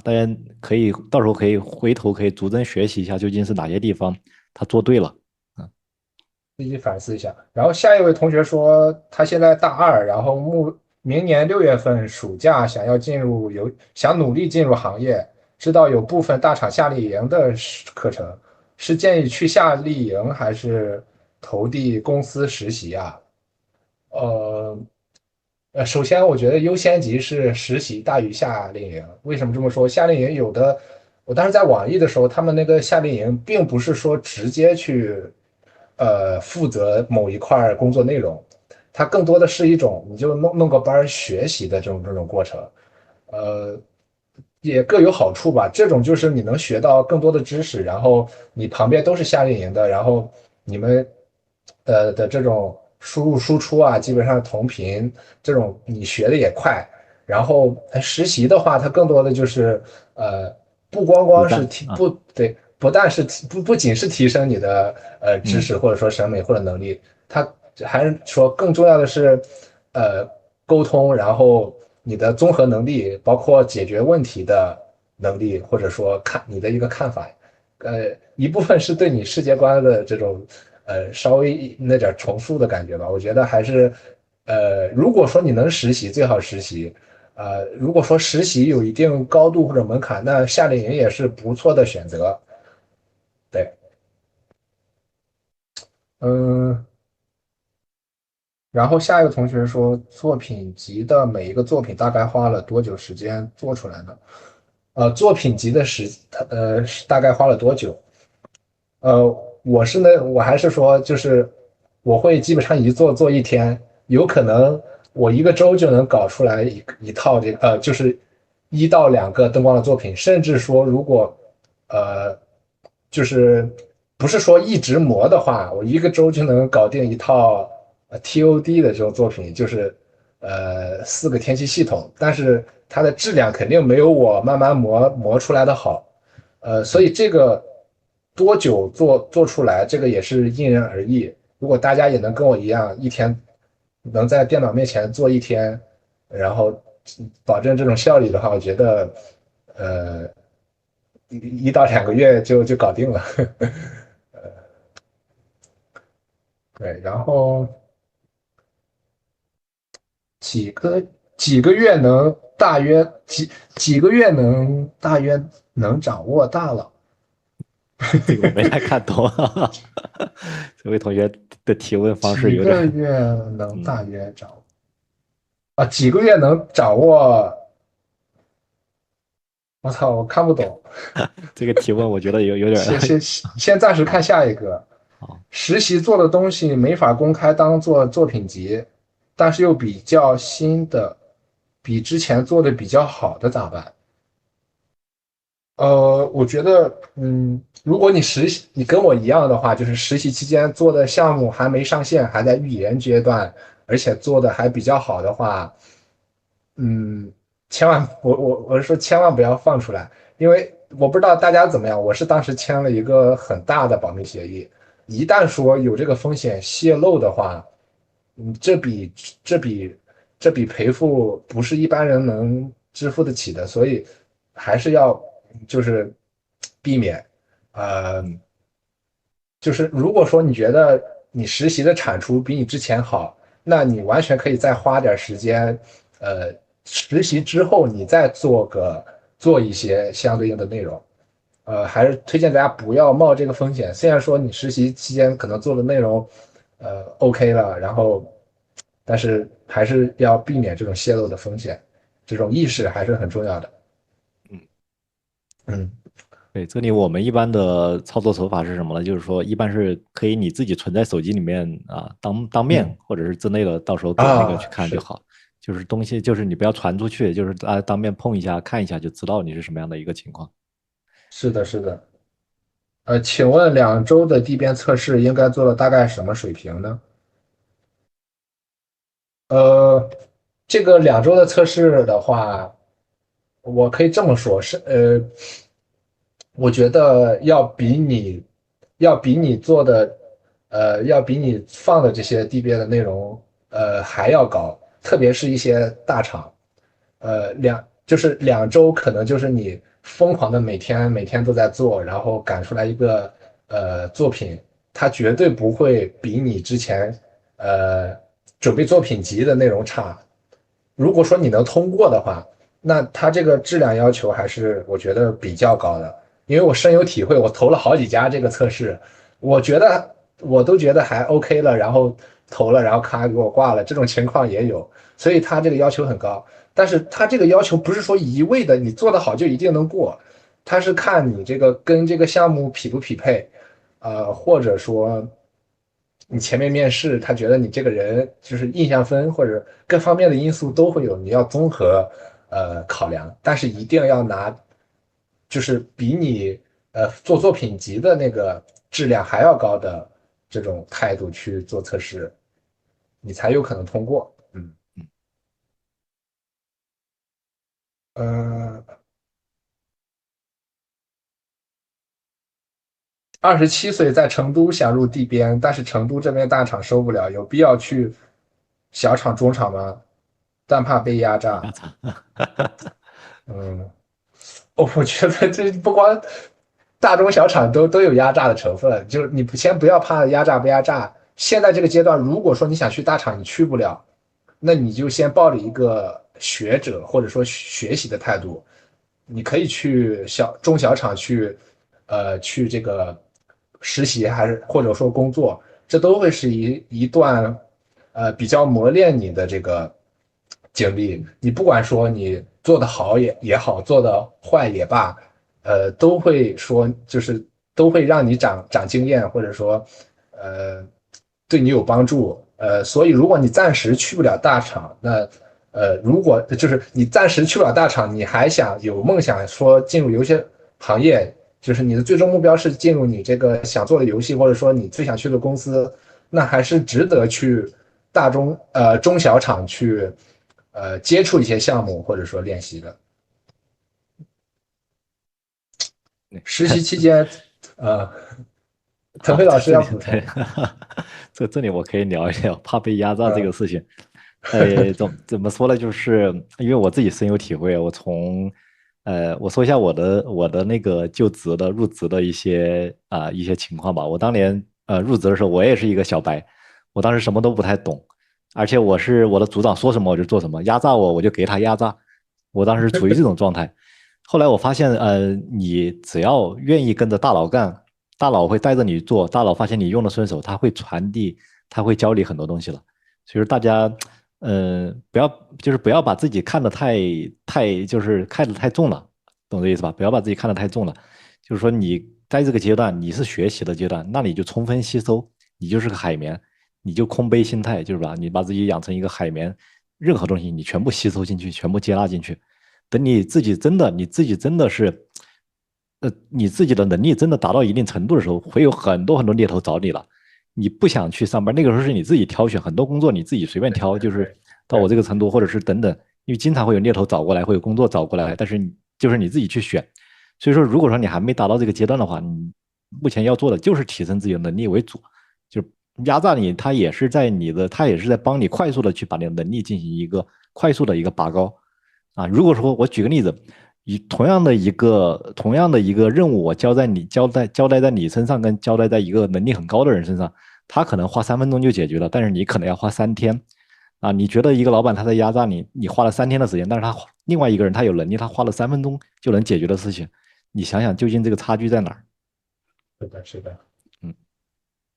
[SPEAKER 1] 大家可以到时候可以回头可以逐帧学习一下，究竟是哪些地方他做对了。
[SPEAKER 2] 自己反思一下。然后下一位同学说，他现在大二，然后明年6月份暑假想努力进入行业，知道有部分大厂夏令营的课程，是建议去夏令营还是投递公司实习啊？呃首先我觉得优先级是实习大于夏令营。为什么这么说？夏令营我当时在网易的时候，他们那个夏令营并不是说直接去负责某一块工作内容，它更多的是一种你就弄个班学习的这种过程，呃，也各有好处吧。这种就是你能学到更多的知识，然后你旁边都是夏令营的，然后你们的这种输入输出啊，基本上同频，这种你学的也快。然后实习的话，它更多的就是呃，不光
[SPEAKER 1] 实
[SPEAKER 2] 光是
[SPEAKER 1] 战啊，
[SPEAKER 2] 不对，不但是不仅是提升你的知
[SPEAKER 1] 嗯
[SPEAKER 2] 识或者说审美或者能力，它还是说更重要的是沟通，然后你的综合能力，包括解决问题的能力，或者说你的一个看法，一部分是对你世界观的这种稍微那点重塑的感觉吧。我觉得还是如果说你能实习，最好实习。如果说实习有一定高度或者门槛，那夏令营也是不错的选择。对，嗯，然后下一个同学说，作品集的每一个作品大概花了多久时间做出来呢？作品集的大概花了多久？我还是说，就是我会基本上做一天，有可能我一个周就能搞出来一套就是1到2个灯光的作品，甚至说如果呃就是不是说一直磨的话，我一个周就能搞定一套TOD 的这种作品，就是4个天气系统，但是它的质量肯定没有我慢慢磨出来的好。所以这个多久做出来，这个也是因人而异。如果大家也能跟我一样，一天能在电脑面前做一天，然后保证这种效率的话，我觉得1到2个月就搞定了。对，然后几个几个月能大约几个月能大约能掌握大佬。
[SPEAKER 1] 这个我没太看懂。这位同学的提问方式
[SPEAKER 2] 几
[SPEAKER 1] 有点，
[SPEAKER 2] 个月能
[SPEAKER 1] 嗯，
[SPEAKER 2] 大约掌握几个月能掌握？我操，我看不懂。
[SPEAKER 1] 这个提问我觉得有点。
[SPEAKER 2] 先暂时看下一个。
[SPEAKER 1] 好，
[SPEAKER 2] 实习做的东西没法公开当做作品集，但是又比较新的，比之前做的比较好的咋办？我觉得，如果你跟我一样的话，就是实习期间做的项目还没上线，还在预研阶段，而且做的还比较好的话，嗯，千万，我是说千万不要放出来，因为我不知道大家怎么样，我是当时签了一个很大的保密协议，一旦说有这个风险泄露的话，这这笔这笔赔付不是一般人能支付得起的，所以还是要就是避免，呃，
[SPEAKER 1] 嗯
[SPEAKER 2] 就是如果说你觉得你实习的产出比你之前好，那你完全可以再花点时间，呃，实习之后你再做一些相对应的内容，还是推荐大家不要冒这个风险。虽然说你实习期间可能做的内容，OK 了，然后，但是还是要避免这种泄露的风险，这种意识还是很重要的。
[SPEAKER 1] 嗯。
[SPEAKER 2] 嗯
[SPEAKER 1] 对，这里我们一般的操作手法是什么呢？就是说，一般是可以你自己存在手机里面啊，当面
[SPEAKER 2] 嗯
[SPEAKER 1] 或者是之类的，到时候点那个去看就
[SPEAKER 2] 是
[SPEAKER 1] 好。就是东西，就是你不要传出去，就是当面碰一下、看一下就知道你是什么样的一个情况。
[SPEAKER 2] 是的，是的。请问2周的地边测试应该做到大概什么水平呢？呃，这个2周的测试的话，我可以这么说，我觉得要比你做的，要比你放的这些 DBA 的内容，还要高，特别是一些大厂，就是2周，可能就是你疯狂的每天都在做，然后赶出来一个作品，它绝对不会比你之前呃准备作品集的内容差。如果说你能通过的话，那它这个质量要求还是我觉得比较高的，因为我深有体会，我投了好几家这个测试，我都觉得还 OK 了，然后投了，然后咔给我挂了，这种情况也有，所以它这个要求很高。但是它这个要求不是说一味的你做得好就一定能过，它是看你这个跟这个项目匹不匹配，或者说你前面面试他觉得你这个人就是印象分或者各方面的因素都会有，你要综合考量，但是一定要拿就是比你做作品集的那个质量还要高的这种态度去做测试，你才有可能通过。呃，27岁在成都想入地编，但是成都这边大厂收不了，有必要去小厂、中厂吗？但怕被压榨。
[SPEAKER 1] 压榨。
[SPEAKER 2] 嗯，我觉得这不光大中小厂都有压榨的成分，就是你先不要怕压榨不压榨。现在这个阶段，如果说你想去大厂，你去不了，那你就先抱着一个学者或者说学习的态度，你可以去中小厂去这个实习，还是或者说工作，这都会是一段比较磨练你的这个经历。你不管说你做的好也好，做的坏也罢，都会说就是都会让你长经验，或者说对你有帮助。所以如果你暂时去不了大厂，那如果就是你暂时去不了大厂，你还想有梦想说进入游戏行业，就是你的最终目标是进入你这个想做的游戏，或者说你最想去的公司，那还是值得去中小厂去接触一些项目或者说练习的。实习期间，呃，腾
[SPEAKER 1] 好，
[SPEAKER 2] 飞老师
[SPEAKER 1] 这里对。
[SPEAKER 2] 要补充。
[SPEAKER 1] 这里我可以聊一聊怕被压榨这个
[SPEAKER 2] 嗯
[SPEAKER 1] 事情。怎么说呢？就是因为我自己深有体会，我从我说一下我的那个就职的入职的一些情况吧。我当年入职的时候，我也是一个小白，我当时什么都不太懂，而且我的组长说什么我就做什么，压榨我就给他压榨，我当时处于这种状态。后来我发现，你只要愿意跟着大佬干，大佬会带着你做，大佬发现你用的顺手，他会传递，他会教你很多东西了。所以说大家，不要不要把自己看得就是看得太重了，懂这意思吧？不要把自己看得太重了。就是说你在这个阶段你是学习的阶段，那你就充分吸收，你就是个海绵，你就空杯心态，就是吧？你把自己养成一个海绵，任何东西你全部吸收进去，全部接纳进去。等你自己真的是，你自己的能力真的达到一定程度的时候，会有很多很多猎头找你了。你不想去上班，那个时候是你自己挑选，很多工作你自己随便挑，就是到我
[SPEAKER 2] 对，
[SPEAKER 1] 这个程度，或者是等等，因为经常会有猎头找过来，会有工作找过来，但是就是你自己去选。所以说，如果说你还没达到这个阶段的话，你目前要做的就是提升自己的能力为主，就压榨你，他也是在帮你快速的去把你的能力进行一个快速的一个拔高。啊，如果说我举个例子，以同样的一个任务，我交代在你身上，跟交代在一个能力很高的人身上，他可能花3分钟就解决了，但是你可能要花3天。啊，你觉得一个老板他在压榨你，你花了3天的时间，但是另外一个人他有能力，他花了3分钟就能解决的事情，你想想究竟这个差距在哪儿？
[SPEAKER 2] 是的，是的，
[SPEAKER 1] 嗯。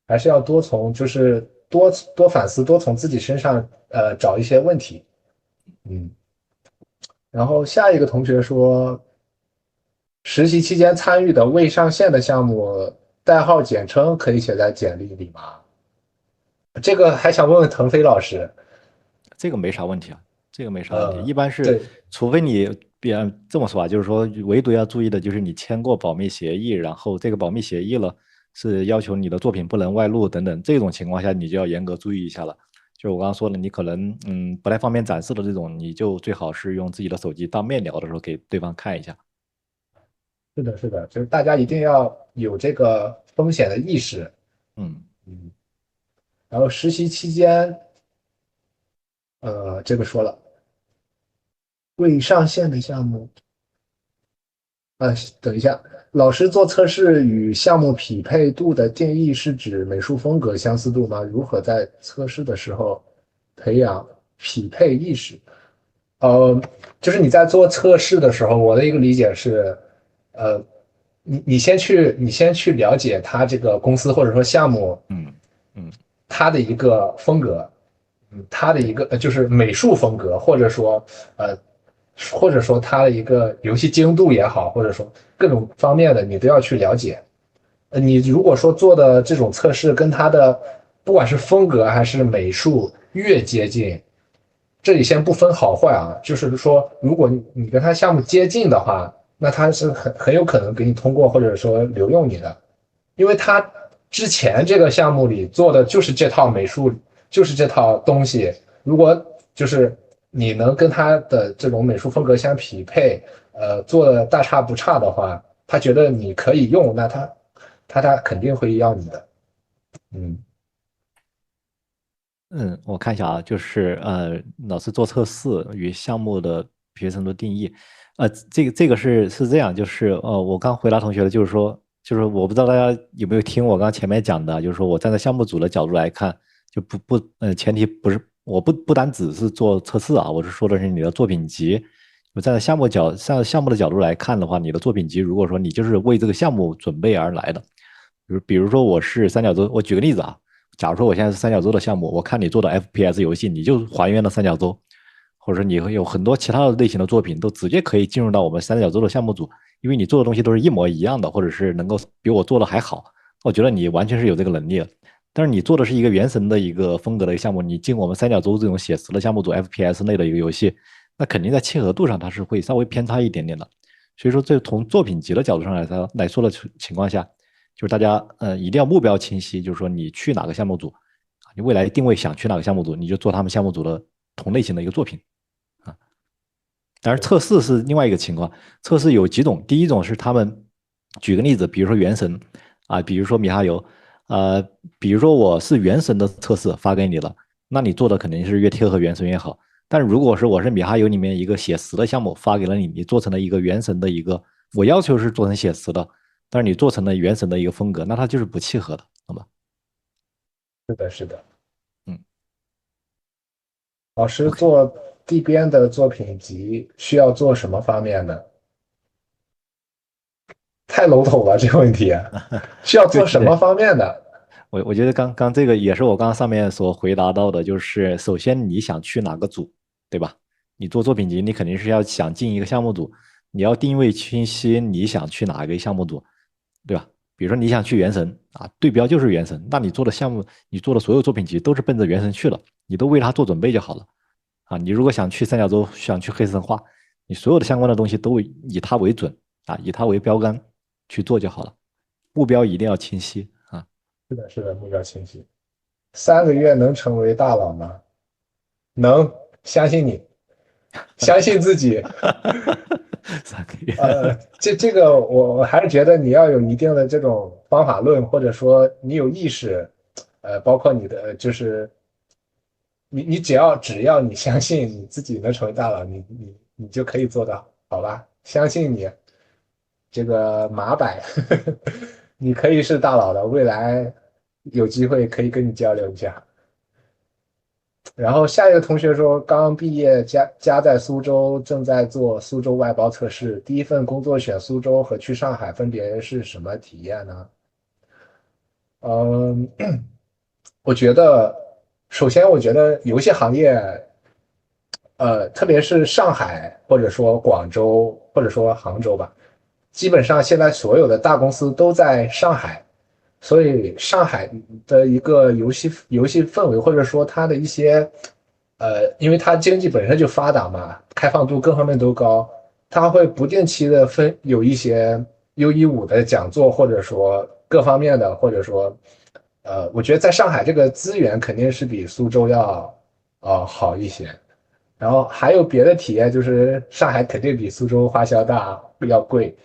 [SPEAKER 2] 还是要多从就是多反思，多从自己身上找一些问题。嗯，然后下一个同学说，实习期间参与的未上线的项目代号简称可以写在简历里吗？这个还想问问腾飞老师。
[SPEAKER 1] 这个没啥问题啊，这个没啥问题。一般是，
[SPEAKER 2] 对，
[SPEAKER 1] 除非你这么说啊，就是说，唯独要注意的就是你签过保密协议，然后这个保密协议了是要求你的作品不能外露等等，这种情况下你就要严格注意一下了。就是我刚刚说的，你可能不太方便展示的这种，你就最好是用自己的手机当面聊的时候给对方看一下。
[SPEAKER 2] 是的，是的，就是大家一定要有这个风险的意识。
[SPEAKER 1] 嗯。
[SPEAKER 2] 嗯，然后实习期间，这个说了，未上线的项目，等一下，老师做测试与项目匹配度的定义是指美术风格相似度吗？如何在测试的时候培养匹配意识？呃，就是你在做测试的时候，我的一个理解是，呃，你先去了解他这个公司或者说项目
[SPEAKER 1] 嗯。嗯。
[SPEAKER 2] 它的一个风格，它的一
[SPEAKER 1] 对。
[SPEAKER 2] 个就是美术风格，呃，或者说它的一个游戏精度也好，或者说各种方面的，你都要去了解。你如果说做的这种测试跟它的不管是风格还是美术越接近，这里先不分好坏啊，就是说，如果你跟他项目接近的话，那他是很有可能给你通过或者说留用你的，因为他之前这个项目里做的就是这套美术，就是这套东西。如果就是你能跟他的这种美术风格相匹配，做的大差不差的话，他觉得你可以用，那他肯定会要你的。嗯，
[SPEAKER 1] 我看一下啊，就是老师做测试与项目的学生的定义，这个是这样，就是我刚回答同学的，就是我不知道大家有没有听我刚刚前面讲的，就是说我站在项目组的角度来看，就前提不是我不单只是做测试啊，我是说的是你的作品集。我站在项目的角度来看的话，你的作品集如果说你就是为这个项目准备而来的，比如说我是三角洲，我举个例子啊。假如说我现在是三角洲的项目，我看你做的 FPS 游戏，你就还原了三角洲，或者说你会有很多其他的类型的作品，都直接可以进入到我们三角洲的项目组，因为你做的东西都是一模一样的，或者是能够比我做的还好，我觉得你完全是有这个能力的。但是你做的是一个原神的一个风格的一个项目，你进我们三角洲这种写实的项目组 FPS 类的一个游戏，那肯定在契合度上它是会稍微偏差一点点的。所以说，这从作品集的角度上来说的情况下，就是大家一定要目标清晰，就是说你去哪个项目组，你未来定位想去哪个项目组，你就做他们项目组的同类型的一个作品啊。当然，测试是另外一个情况，测试有几种，第一种是他们举个例子，比如说原神啊，比如说米哈游，呃，比如说我是原神的测试发给你了，那你做的肯定是越贴合原神越好。但如果是我是米哈游里面一个写实的项目发给了你，你做成了一个原神的一个，我要求是做成写实的，但是你做成了原神的一个风格，那它就是不契合的，好吗？
[SPEAKER 2] 是的，是的。
[SPEAKER 1] 嗯
[SPEAKER 2] 老师
[SPEAKER 1] ，OK，
[SPEAKER 2] 做地编的作品集需要做什么方面的？太笼统了，这个问题啊，需要做什么
[SPEAKER 1] 对对，
[SPEAKER 2] 方面的？
[SPEAKER 1] 我觉得刚刚这个也是我刚刚上面所回答到的，就是首先你想去哪个组，对吧？你做作品集，你肯定是要想进一个项目组，你要定位清晰你想去哪一个项目组，对吧？比如说你想去原神啊，对标就是原神，那你做的项目，你做的所有作品集都是奔着原神去了，你都为它做准备就好了啊。你如果想去三角洲，想去黑神话，你所有的相关的东西都以它为准啊，以它为标杆去做就好了，目标一定要清晰啊。
[SPEAKER 2] 是的，是的，目标清晰。3个月能成为大佬吗？能，相信你，相信自己。
[SPEAKER 1] 3个月，
[SPEAKER 2] 这个我还是觉得你要有一定的这种方法论，或者说你有意识，包括你的就是你只要你相信你自己能成为大佬，你就可以做到，好吧？相信你这个马柏，你可以是大佬的，未来有机会可以跟你交流一下。然后下一个同学说，刚毕业，家在苏州，正在做苏州外包测试。第一份工作选苏州和去上海，分别是什么体验呢？嗯，我觉得，首先我觉得游戏行业，特别是上海或者说广州或者说杭州吧，基本上现在所有的大公司都在上海，所以上海的一个游戏氛围，或者说它的一些，因为它经济本身就发达嘛，开放度各方面都高，它会不定期的有一些 U15的讲座，或者说各方面的，或者说，我觉得在上海这个资源肯定是比苏州要好一些。然后还有别的体验，就是上海肯定比苏州花销大，要贵。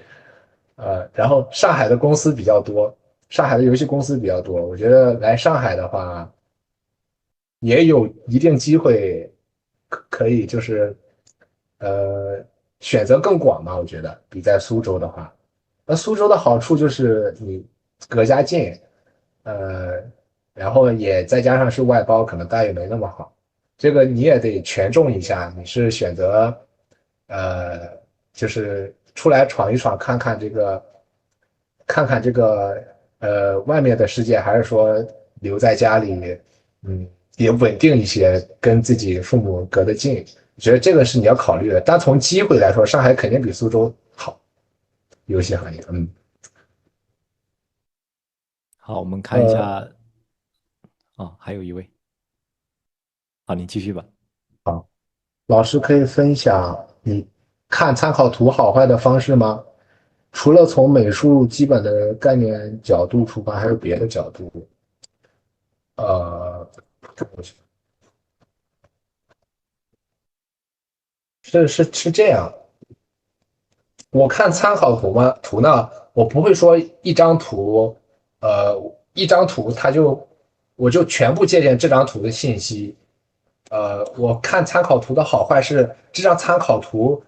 [SPEAKER 2] 然后上海的公司比较多，上海的游戏公司比较多，我觉得来上海的话，也有一定机会可以就是呃选择更广嘛，我觉得比在苏州的话，那苏州的好处就是你隔家近，呃，然后也再加上是外包，可能待遇没那么好，这个你也得权重一下，你是选择呃就是出来闯一闯，看看这个外面的世界，还是说留在家里，嗯，也稳定一些，跟自己父母隔得近。我觉得这个是你要考虑的。但从机会来说，上海肯定比苏州好，游戏行业。嗯，
[SPEAKER 1] 好，我们看一
[SPEAKER 2] 呃，
[SPEAKER 1] 下啊，还有一位，好，你继续吧。
[SPEAKER 2] 好，老师可以分享你看参考图好坏的方式吗？除了从美术基本的概念角度出发，还有别的角度？呃，是这样，我看参考图呢，我不会说一张图，呃，一张图我就全部借鉴这张图的信息。我看参考图的好坏是这张参考图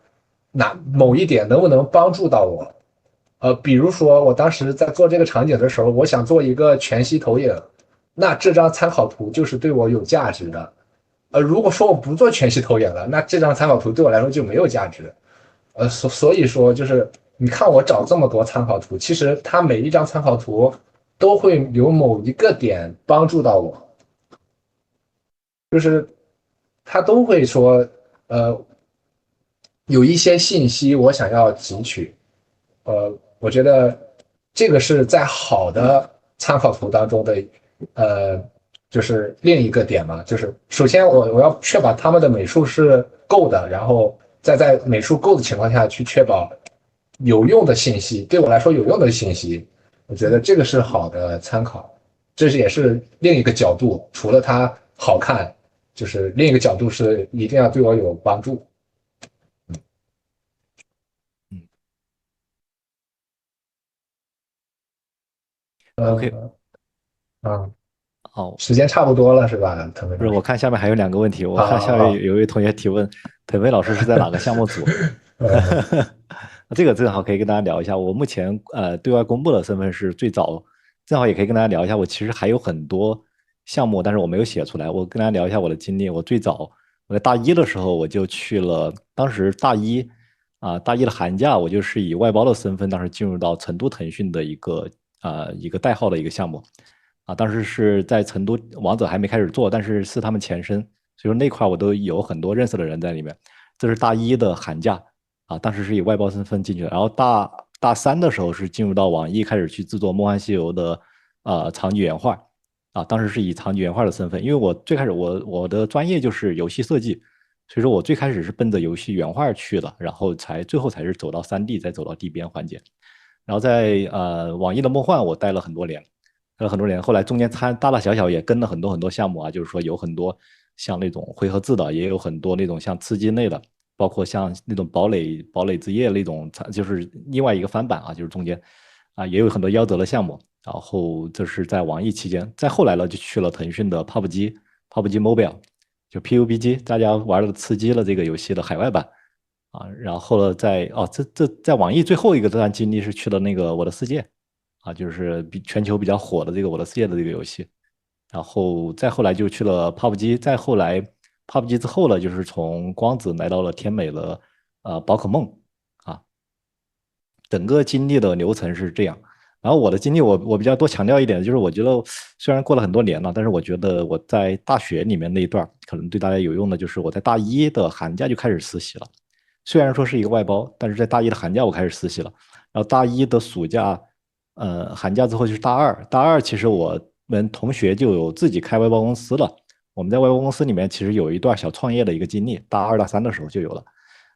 [SPEAKER 2] 某一点能不能帮助到我。比如说我当时在做这个场景的时候，我想做一个全息投影，那这张参考图就是对我有价值的。如果说我不做全息投影了，那这张参考图对我来说就没有价值。所以说就是你看我找这么多参考图，其实它每一张参考图都会有某一个点帮助到我，就是它都会说，呃，有一些信息我想要汲取，我觉得这个是在好的参考图当中的，呃，就是另一个点嘛，就是首先我要确保他们的美术是够的，然后再在美术够的情况下去确保有用的信息，对我来说有用的信息，我觉得这个是好的参考，也是另一个角度，除了它好看，就是另一个角度是一定要对我有帮助。
[SPEAKER 1] 嗯，OK，
[SPEAKER 2] 呃，啊，
[SPEAKER 1] 哦，
[SPEAKER 2] 时间差不多了是吧，腾飞
[SPEAKER 1] 不是，
[SPEAKER 2] 老师？
[SPEAKER 1] 我看下面还有两个问题，我
[SPEAKER 2] 好
[SPEAKER 1] 看下面
[SPEAKER 2] 好好，
[SPEAKER 1] 有一位同学提问，腾飞老师是在哪个项目组？
[SPEAKER 2] 呃，
[SPEAKER 1] 这个正好可以跟大家聊一下。我目前对外公布的身份是最早，正好也可以跟大家聊一下。我其实还有很多项目，但是我没有写出来。我跟大家聊一下我的经历。我最早我在大一的时候我就去了，当时大一的寒假，我就是以外包的身份，当时进入到成都腾讯的一个代号的一个项目。当时是在成都王者还没开始做，但是是他们前身，所以说那块我都有很多认识的人在里面。这是大一的寒假当时是以外包身份进去的，然后大三的时候是进入到网易开始去制作《梦幻西游》的场景原画当时是以场景原画的身份，因为我最开始我的专业就是游戏设计，所以说我最开始是奔着游戏原画去的，然后最后才是走到3D，再走到地边环节。然后在网易的梦幻我待了很多年，后来中间大大小小也跟了很多很多项目就是说有很多像那种回合制的，也有很多那种像吃鸡类的，包括像那种堡垒之夜那种，就是另外一个翻版就是中间也有很多夭折的项目。然后这是在网易期间，再后来呢就去了腾讯的 PUBG Mobile，就 PUBG 大家玩的吃鸡了这个游戏的海外版然后呢在网易最后一个这段经历是去了那个我的世界就是全球比较火的这个我的世界的这个游戏。然后再后来就去了 PUBG，再后来 PUBG 之后呢，就是从光子来到了天美的宝可梦啊，整个经历的流程是这样。然后我的经历我比较多强调一点，就是我觉得虽然过了很多年了，但是我觉得我在大学里面那一段可能对大家有用的，就是我在大一的寒假就开始实习了。虽然说是一个外包，但是在大一的寒假我开始实习了。然后大一的暑假，寒假之后就是大二。大二其实我们同学就有自己开外包公司了。我们在外包公司里面其实有一段小创业的一个经历，大二大三的时候就有了。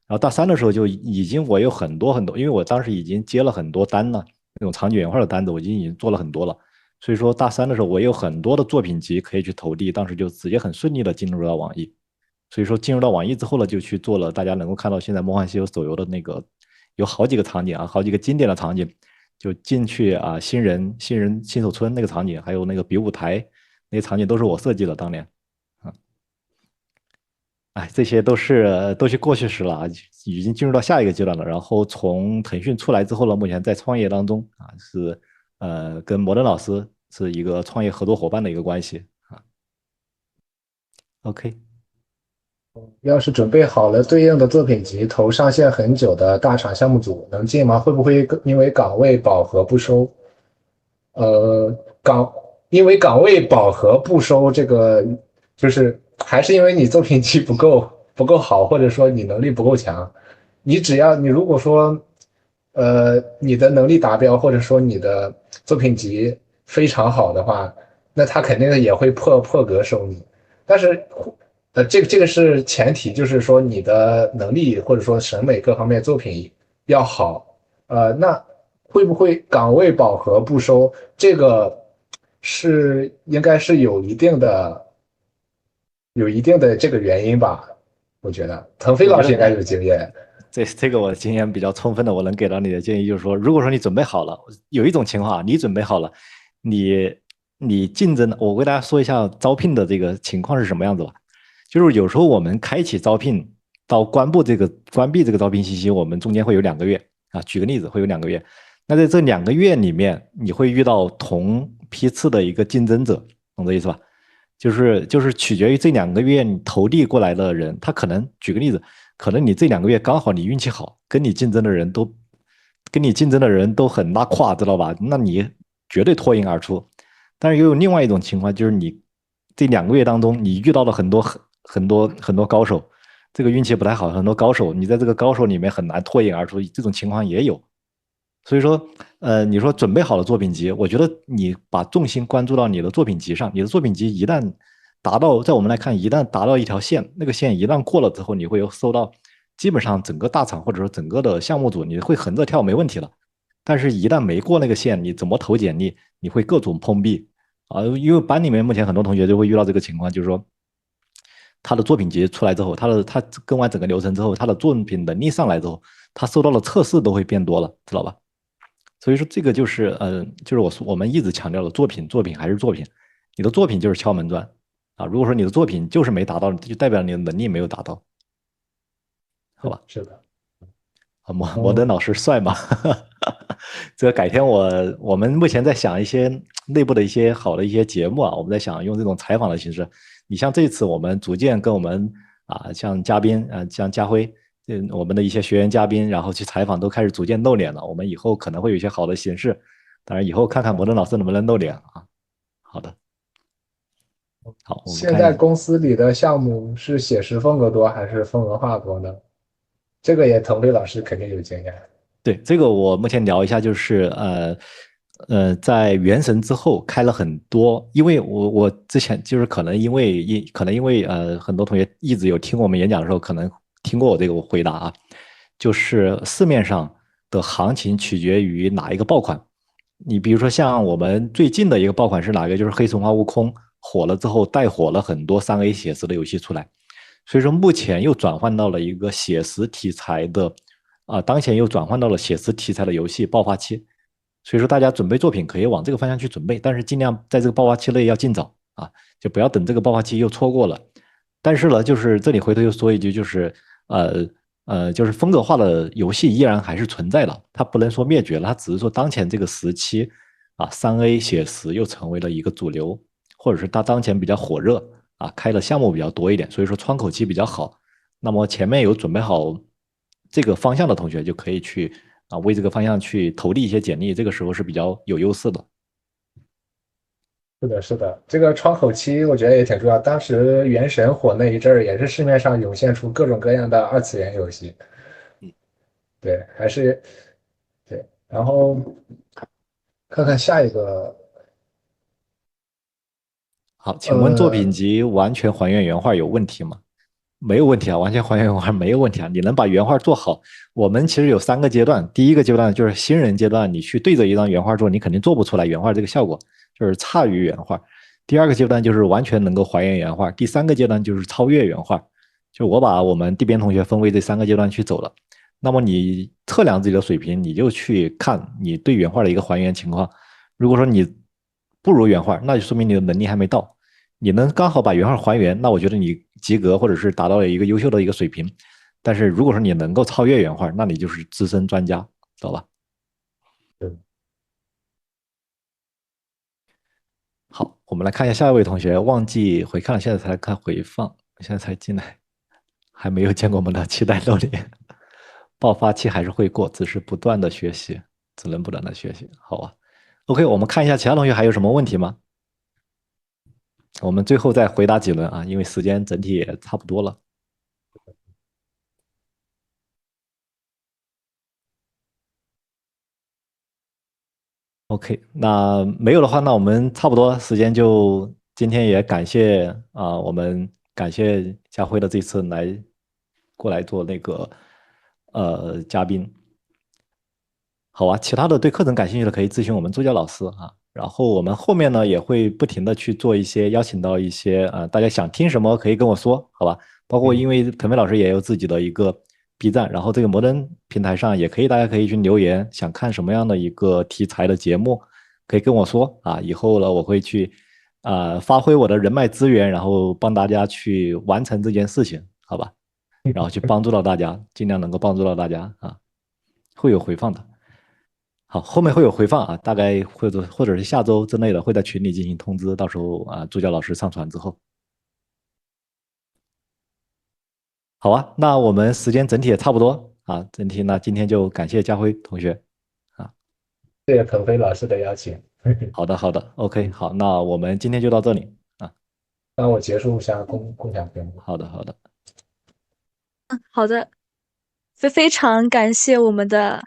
[SPEAKER 1] 然后大三的时候就已经我有很多很多，因为我当时已经接了很多单了，那种场景原画的单子我已经做了很多了。所以说大三的时候我有很多的作品集可以去投递，当时就直接很顺利的进入到网易。所以说进入到网易之后呢，就去做了大家能够看到现在《梦幻西游》手游的那个有好几个场景好几个经典的场景，就进去新手村那个场景，还有那个比武台那些场景都是我设计的当年。哎，这些都是过去式了已经进入到下一个阶段了。然后从腾讯出来之后呢，目前在创业当中是跟摩登老师是一个创业合作伙伴的一个关系OK，
[SPEAKER 2] 要是准备好了对应的作品集，投上线很久的大厂项目组能进吗？会不会因为岗位饱和不收？呃，因为岗位饱和不收，这个就是还是因为你作品集不够好，或者说你能力不够强。你如果说你的能力达标，或者说你的作品集非常好的话，那他肯定也会破格收你。但是这个是前提，就是说你的能力或者说审美各方面作品要好。那会不会岗位饱和不收？这个应该是有一定的这个原因吧？我觉得腾飞
[SPEAKER 1] 我觉得
[SPEAKER 2] 老师应该有经验。
[SPEAKER 1] 这个我的经验比较充分的，我能给到你的建议就是说，如果说你准备好了，有一种情况你准备好了，你你竞争，我给大家说一下招聘的这个情况是什么样子吧。就是有时候我们开启招聘到关闭这个招聘信息，我们中间会有2个月举个例子，会有2个月。那在这2个月里面，你会遇到同批次的一个竞争者，懂这意思吧？就是取决于这2个月你投递过来的人，他可能举个例子，可能你这2个月刚好你运气好，跟你竞争的人都很拉胯，知道吧？那你绝对脱颖而出。但是又有另外一种情况，就是你这2个月当中，你遇到了很多高手，这个运气不太好，很多高手，你在这个高手里面很难脱颖而出，这种情况也有。所以说，你说准备好了作品集，我觉得你把重心关注到你的作品集上，你的作品集一旦达到，在我们来看，一旦达到一条线，那个线一旦过了之后，你会有收到，基本上整个大厂或者说整个的项目组，你会横着跳没问题了。但是，一旦没过那个线，你怎么投简历，你会各种碰壁因为班里面目前很多同学就会遇到这个情况，就是说，他的作品集出来之后，他跟完整个流程之后，他的作品能力上来之后，他收到的测试都会变多了，知道吧？所以说这个就是就是我们一直强调的作品还是作品。你的作品就是敲门砖啊。如果说你的作品就是没达到，就代表你的能力没有达到，好吧？
[SPEAKER 2] 是的。
[SPEAKER 1] 啊，摩登
[SPEAKER 2] 嗯，
[SPEAKER 1] 老师帅吗？这个改天我们目前在想一些内部的一些好的一些节目啊，我们在想用这种采访的形式。你像这次我们逐渐跟我们像嘉宾像家辉，我们的一些学员嘉宾，然后去采访都开始逐渐露脸了。我们以后可能会有一些好的形式，当然以后看看摩登老师能不能露脸啊。好的，好，我们
[SPEAKER 2] 现在
[SPEAKER 1] 看一下。
[SPEAKER 2] 公司里的项目是写实风格多还是风文化多呢？这个也腾飞老师肯定有经验。
[SPEAKER 1] 对，这个我目前聊一下，就是在原神之后开了很多，因为我之前就是可能因为很多同学一直有听我们演讲的时候，可能听过我这个回答啊，就是市面上的行情取决于哪一个爆款。你比如说像我们最近的一个爆款是哪个？就是《黑神话：悟空》火了之后，带火了很多3A 写实的游戏出来，所以说目前又转换到了一个写实题材的。当前又转换到了写实题材的游戏爆发期，所以说大家准备作品可以往这个方向去准备，但是尽量在这个爆发期内要尽早啊，就不要等这个爆发期又错过了。但是呢，就是这里回头又说一句，就是就是风格化的游戏依然还是存在的，它不能说灭绝了，它只是说当前这个时期3A 写实又成为了一个主流，或者是它当前比较火热开的项目比较多一点，所以说窗口期比较好。那么前面有准备好这个方向的同学就可以去为这个方向去投递一些简历，这个时候是比较有优势的。
[SPEAKER 2] 是的，是的，这个窗口期我觉得也挺重要。当时原神火那一阵儿，也是市面上涌现出各种各样的二次元游戏。对，还是对。然后看看下一个，
[SPEAKER 1] 好，请问作品
[SPEAKER 2] 呃，
[SPEAKER 1] 集完全还原原画有问题吗？没有问题啊，完全还原原画没有问题啊。你能把原画做好，我们其实有3个阶段。第一个阶段就是新人阶段，你去对着一张原画做，你肯定做不出来原画这个效果，就是差于原画。第二个阶段就是完全能够还原原画，第三个阶段就是超越原画。就我把我们地边同学分为这3个阶段去走了。那么你测量自己的水平，你就去看你对原画的一个还原情况。如果说你不如原画，那就说明你的能力还没到。你能刚好把原画还原，那我觉得你及格或者是达到了一个优秀的一个水平。但是如果说你能够超越原画，那你就是资深专家，知道吧？好，我们来看一下下一位同学，忘记回看了，现在才来看回放，现在才进来，还没有见过我们的期待露脸。爆发期还是会过，只是不断的学习，只能不断的学习，好吧？OK，我们看一下其他同学还有什么问题吗？我们最后再回答几轮啊，因为时间整体也差不多了。OK，那没有的话，那我们差不多时间就今天也感谢我们感谢家辉的这次过来做那个嘉宾。好啊，其他的对课程感兴趣的可以咨询我们助教老师啊。然后我们后面呢也会不停的去做一些邀请到一些大家想听什么可以跟我说，好吧？包括因
[SPEAKER 2] 嗯，
[SPEAKER 1] 为腾飞老师也有自己的一个 B 站，然后这个摩登平台上也可以，大家可以去留言，想看什么样的一个题材的节目，可以跟我说啊。以后呢我会去发挥我的人脉资源，然后帮大家去完成这件事情，好吧？然后去帮助到大家，尽量能够帮助到大家啊，会有回放的。好，后面会有回放啊，大概或者是下周之内的会在群里进行通知，到时候助教老师上传之后，好啊，那我们时间整体也差不多啊，整体那今天就感谢家辉同学啊，
[SPEAKER 2] 谢谢腾飞老师的邀请。
[SPEAKER 1] 好的好的，OK，好，那我们今天就到这里啊，
[SPEAKER 2] 那我结束一下共享屏幕。
[SPEAKER 1] 好的好的。
[SPEAKER 3] 好的，非常感谢我们的